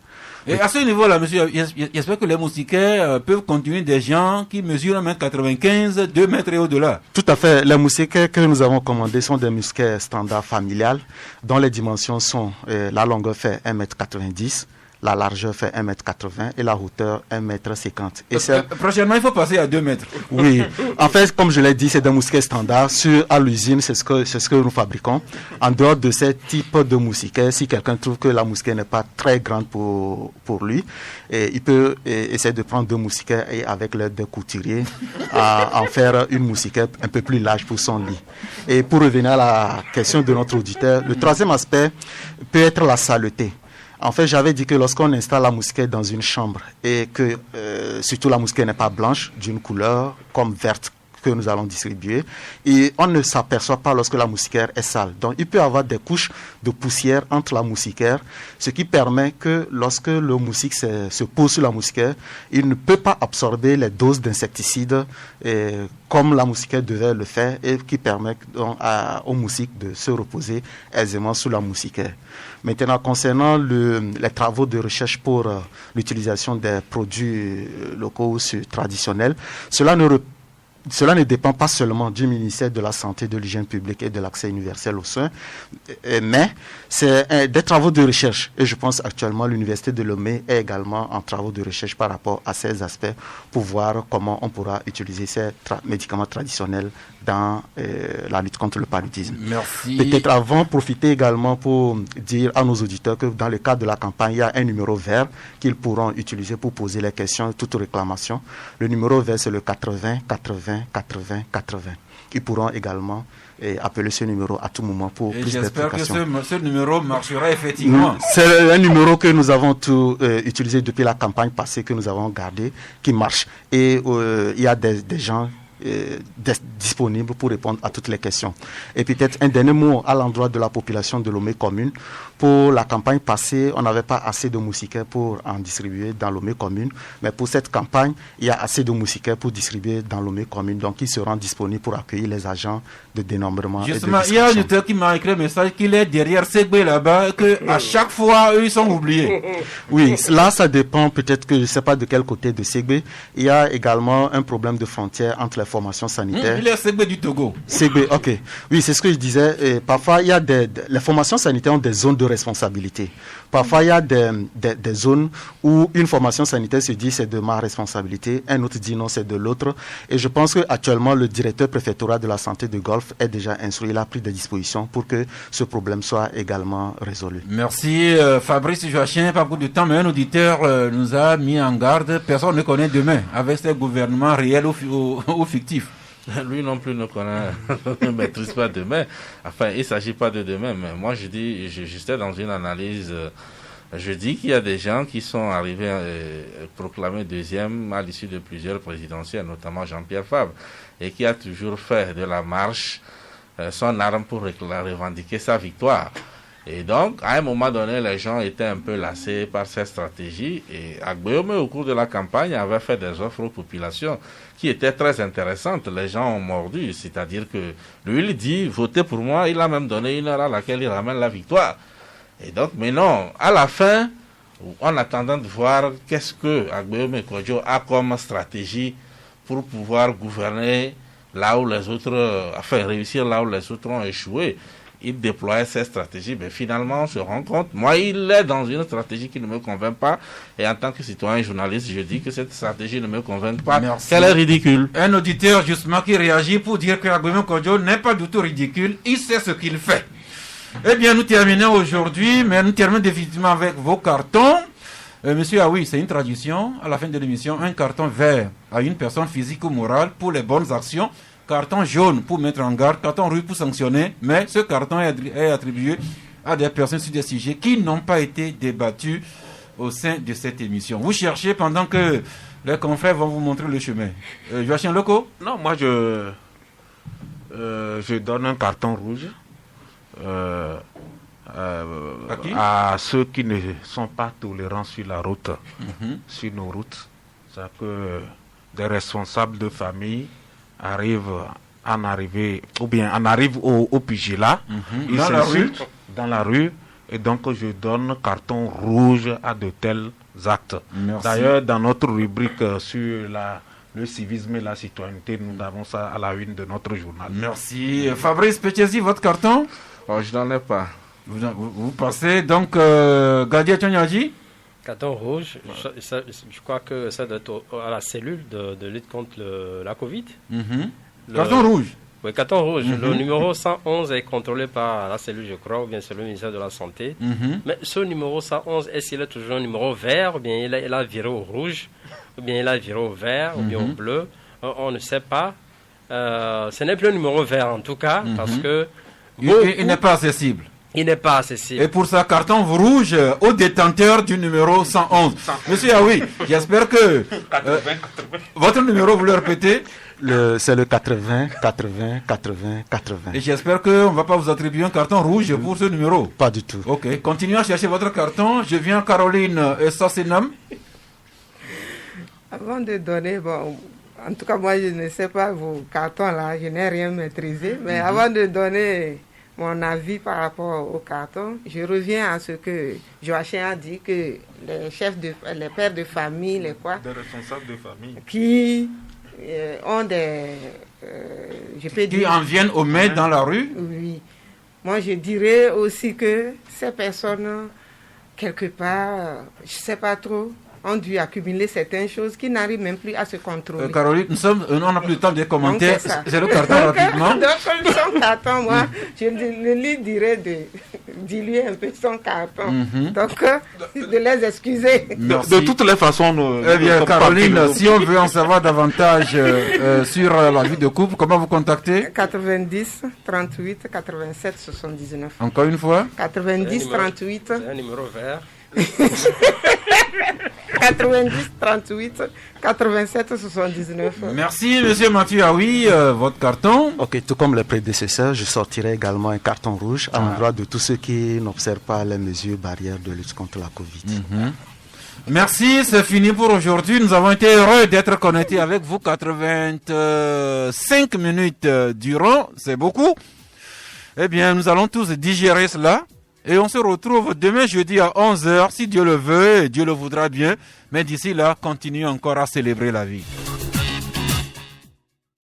Et à ce niveau-là, monsieur, j'espère que les moustiquaires peuvent contenir des gens qui mesurent 1m95, 2 mètres et au-delà. Tout à fait. Les moustiquaires que nous avons commandés sont des moustiquaires standards familiales dont les dimensions sont, la longueur fait 1m90, la largeur fait 1,80 m et la hauteur 1,50 m. Et prochainement, il faut passer à 2 mètres. Oui, en fait, comme je l'ai dit, c'est des mousquets standards. À l'usine, c'est ce que nous fabriquons. En dehors de ce type de mousquet, si quelqu'un trouve que la mousquet n'est pas très grande pour lui, il peut essayer de prendre 2 mousquets et avec l'aide de couturier en faire une mousquet un peu plus large pour son lit. Et pour revenir à la question de notre auditeur, le troisième aspect peut être la saleté. En fait, j'avais dit que lorsqu'on installe la mousquet dans une chambre et que surtout la mousquet n'est pas blanche, d'une couleur comme verte que nous allons distribuer, et on ne s'aperçoit pas lorsque la moustiquaire est sale. Donc, il peut y avoir des couches de poussière entre la moustiquaire, ce qui permet que lorsque le moustique se pose sur la moustiquaire, il ne peut pas absorber les doses d'insecticides comme la moustiquaire devait le faire et qui permet donc au moustique de se reposer aisément sous la moustiquaire. Maintenant, concernant les travaux de recherche pour l'utilisation des produits locaux ou traditionnels, cela ne dépend pas seulement du ministère de la Santé, de l'Hygiène publique et de l'accès universel aux soins, mais c'est des travaux de recherche. Et je pense actuellement l'Université de Lomé est également en travaux de recherche par rapport à ces aspects pour voir comment on pourra utiliser ces médicaments traditionnels dans la lutte contre le paludisme. Merci. Peut-être avant, profiter également pour dire à nos auditeurs que dans le cadre de la campagne, il y a un numéro vert qu'ils pourront utiliser pour poser les questions, toute réclamation. Le numéro vert, c'est le 80 80 80 80. Ils pourront également appeler ce numéro à tout moment pour plus d'explications. J'espère que ce numéro marchera effectivement. C'est un numéro que nous avons utilisé depuis la campagne passée, que nous avons gardé, qui marche. Et il y a des gens disponibles pour répondre à toutes les questions. Et peut-être un dernier mot à l'endroit de la population de Lomé commune. Pour la campagne passée, on n'avait pas assez de moustiquaires pour en distribuer dans Lomé commune, mais pour cette campagne, il y a assez de moustiquaires pour distribuer dans Lomé commune, donc ils seront disponibles pour accueillir les agents de dénombrement. Justement, il y a un auditeur qui m'a écrit un message qu'il est derrière Ségbé là-bas, que à chaque fois, eux, ils sont oubliés. Oui, là, ça dépend peut-être que je ne sais pas de quel côté de Ségbé. Il y a également un problème de frontière entre les formations sanitaires. Il est Ségbé du Togo. Ségbé, ok. Oui, c'est ce que je disais. Et parfois, il y a les formations sanitaires ont des zones de responsabilité. Parfois, il y a des zones où une formation sanitaire se dit c'est de ma responsabilité, un autre dit non, c'est de l'autre. Et je pense qu'actuellement, le directeur préfectoral de la santé de Golfe est déjà instruit, il a pris des dispositions pour que ce problème soit également résolu. Merci Fabrice Joachim, pas beaucoup de temps, mais un auditeur nous a mis en garde. Personne ne connaît demain avec ce gouvernement réel ou fictif. Lui non plus ne maîtrise pas demain. Enfin, il ne s'agit pas de demain, mais moi je dis, j'étais dans une analyse, je dis qu'il y a des gens qui sont arrivés proclamés deuxième à l'issue de plusieurs présidentielles, notamment Jean-Pierre Fabre, et qui a toujours fait de la marche son arme pour revendiquer sa victoire. Et donc, à un moment donné, les gens étaient un peu lassés par cette stratégie. Et Agbeome, au cours de la campagne, avait fait des offres aux populations qui étaient très intéressantes. Les gens ont mordu. C'est-à-dire que lui, il dit, votez pour moi. Il a même donné une heure à laquelle il ramène la victoire. Et donc, mais non, à la fin, en attendant de voir qu'est-ce que Agbeome Kodjo a comme stratégie pour pouvoir gouverner là où les autres, enfin, réussir là où les autres ont échoué. Il déployait cette stratégie, mais finalement on se rend compte, moi il est dans une stratégie qui ne me convainc pas, et en tant que citoyen journaliste, je dis que cette stratégie ne me convainc pas, qu'elle est ridicule. Un auditeur justement qui réagit pour dire que Agbeome Kodjo n'est pas du tout ridicule, il sait ce qu'il fait. Eh bien nous terminons aujourd'hui, mais nous terminons définitivement avec vos cartons. Monsieur, ah oui, c'est une tradition, à la fin de l'émission, un carton vert à une personne physique ou morale pour les bonnes actions. Carton jaune pour mettre en garde, carton rouge pour sanctionner, mais ce carton est attribué à des personnes sur des sujets qui n'ont pas été débattus au sein de cette émission. Vous cherchez pendant que les confrères vont vous montrer le chemin. Joachim Loco? Non, moi je donne un carton rouge à ceux qui ne sont pas tolérants sur la route, sur nos routes. C'est-à-dire que des responsables de famille arrivent au pugilat, ils s'insultent dans la rue, et donc je donne carton rouge à de tels actes. Merci. D'ailleurs, dans notre rubrique sur le civisme et la citoyenneté, nous avons ça à la une de notre journal. Merci. Fabrice Pechesi, votre carton? Oh, je n'en ai pas. Vous passez donc Gadia Tchonyadji? Carton rouge, je crois que ça doit être à la cellule de lutte contre la Covid. Carton rouge. Oui, carton rouge. Le numéro 111 est contrôlé par la cellule, je crois, ou bien c'est le ministère de la Santé. Mais ce numéro 111, est-ce qu'il est toujours un numéro vert, ou bien il a viré au rouge, ou bien il a viré au vert, ou bien au bleu? On ne sait pas. Ce n'est plus un numéro vert, en tout cas, parce que... Il n'est pas accessible. Il n'est pas accessible. Et pour ça, carton rouge au détenteur du numéro 111. Monsieur Aoui, j'espère que... votre numéro, vous le répétez? C'est le 80, 80, 80, 80. Et j'espère qu'on ne va pas vous attribuer un carton rouge pour ce numéro. Pas du tout. Ok, continuez à chercher votre carton. Je viens Caroline Sassenam. Avant de donner, en tout cas moi je ne sais pas vos cartons là, je n'ai rien maîtrisé. Mais avant de donner mon avis par rapport au carton, je reviens à ce que Joachim a dit, que les pères de famille, des responsables de famille, qui ont qui en viennent aux mains dans la rue. Oui. Moi, je dirais aussi que ces personnes, quelque part, je ne sais pas trop, ont dû accumuler certaines choses qui n'arrivent même plus à se contrôler. Caroline, on n'a plus le temps de commenter. C'est le carton rapidement. Donc, son carton, moi, je lui dirais de diluer un peu son carton. Donc, de les excuser. De toutes les façons... Eh bien, Caroline, si on veut en savoir davantage sur la vie de couple, comment vous contactez? 90 38 87 79. Encore une fois? 90 38. C'est un numéro vert. 90 38 87 79. Merci, monsieur Mathieu Aoui. Votre carton? Ok, tout comme les prédécesseurs, je sortirai également un carton rouge à l'endroit de tous ceux qui n'observent pas les mesures barrières de lutte contre la Covid. Merci, c'est fini pour aujourd'hui. Nous avons été heureux d'être connectés avec vous 85 minutes durant. C'est beaucoup. Eh bien, nous allons tous digérer cela. Et on se retrouve demain jeudi à 11h, si Dieu le veut et Dieu le voudra bien. Mais d'ici là, continuez encore à célébrer la vie.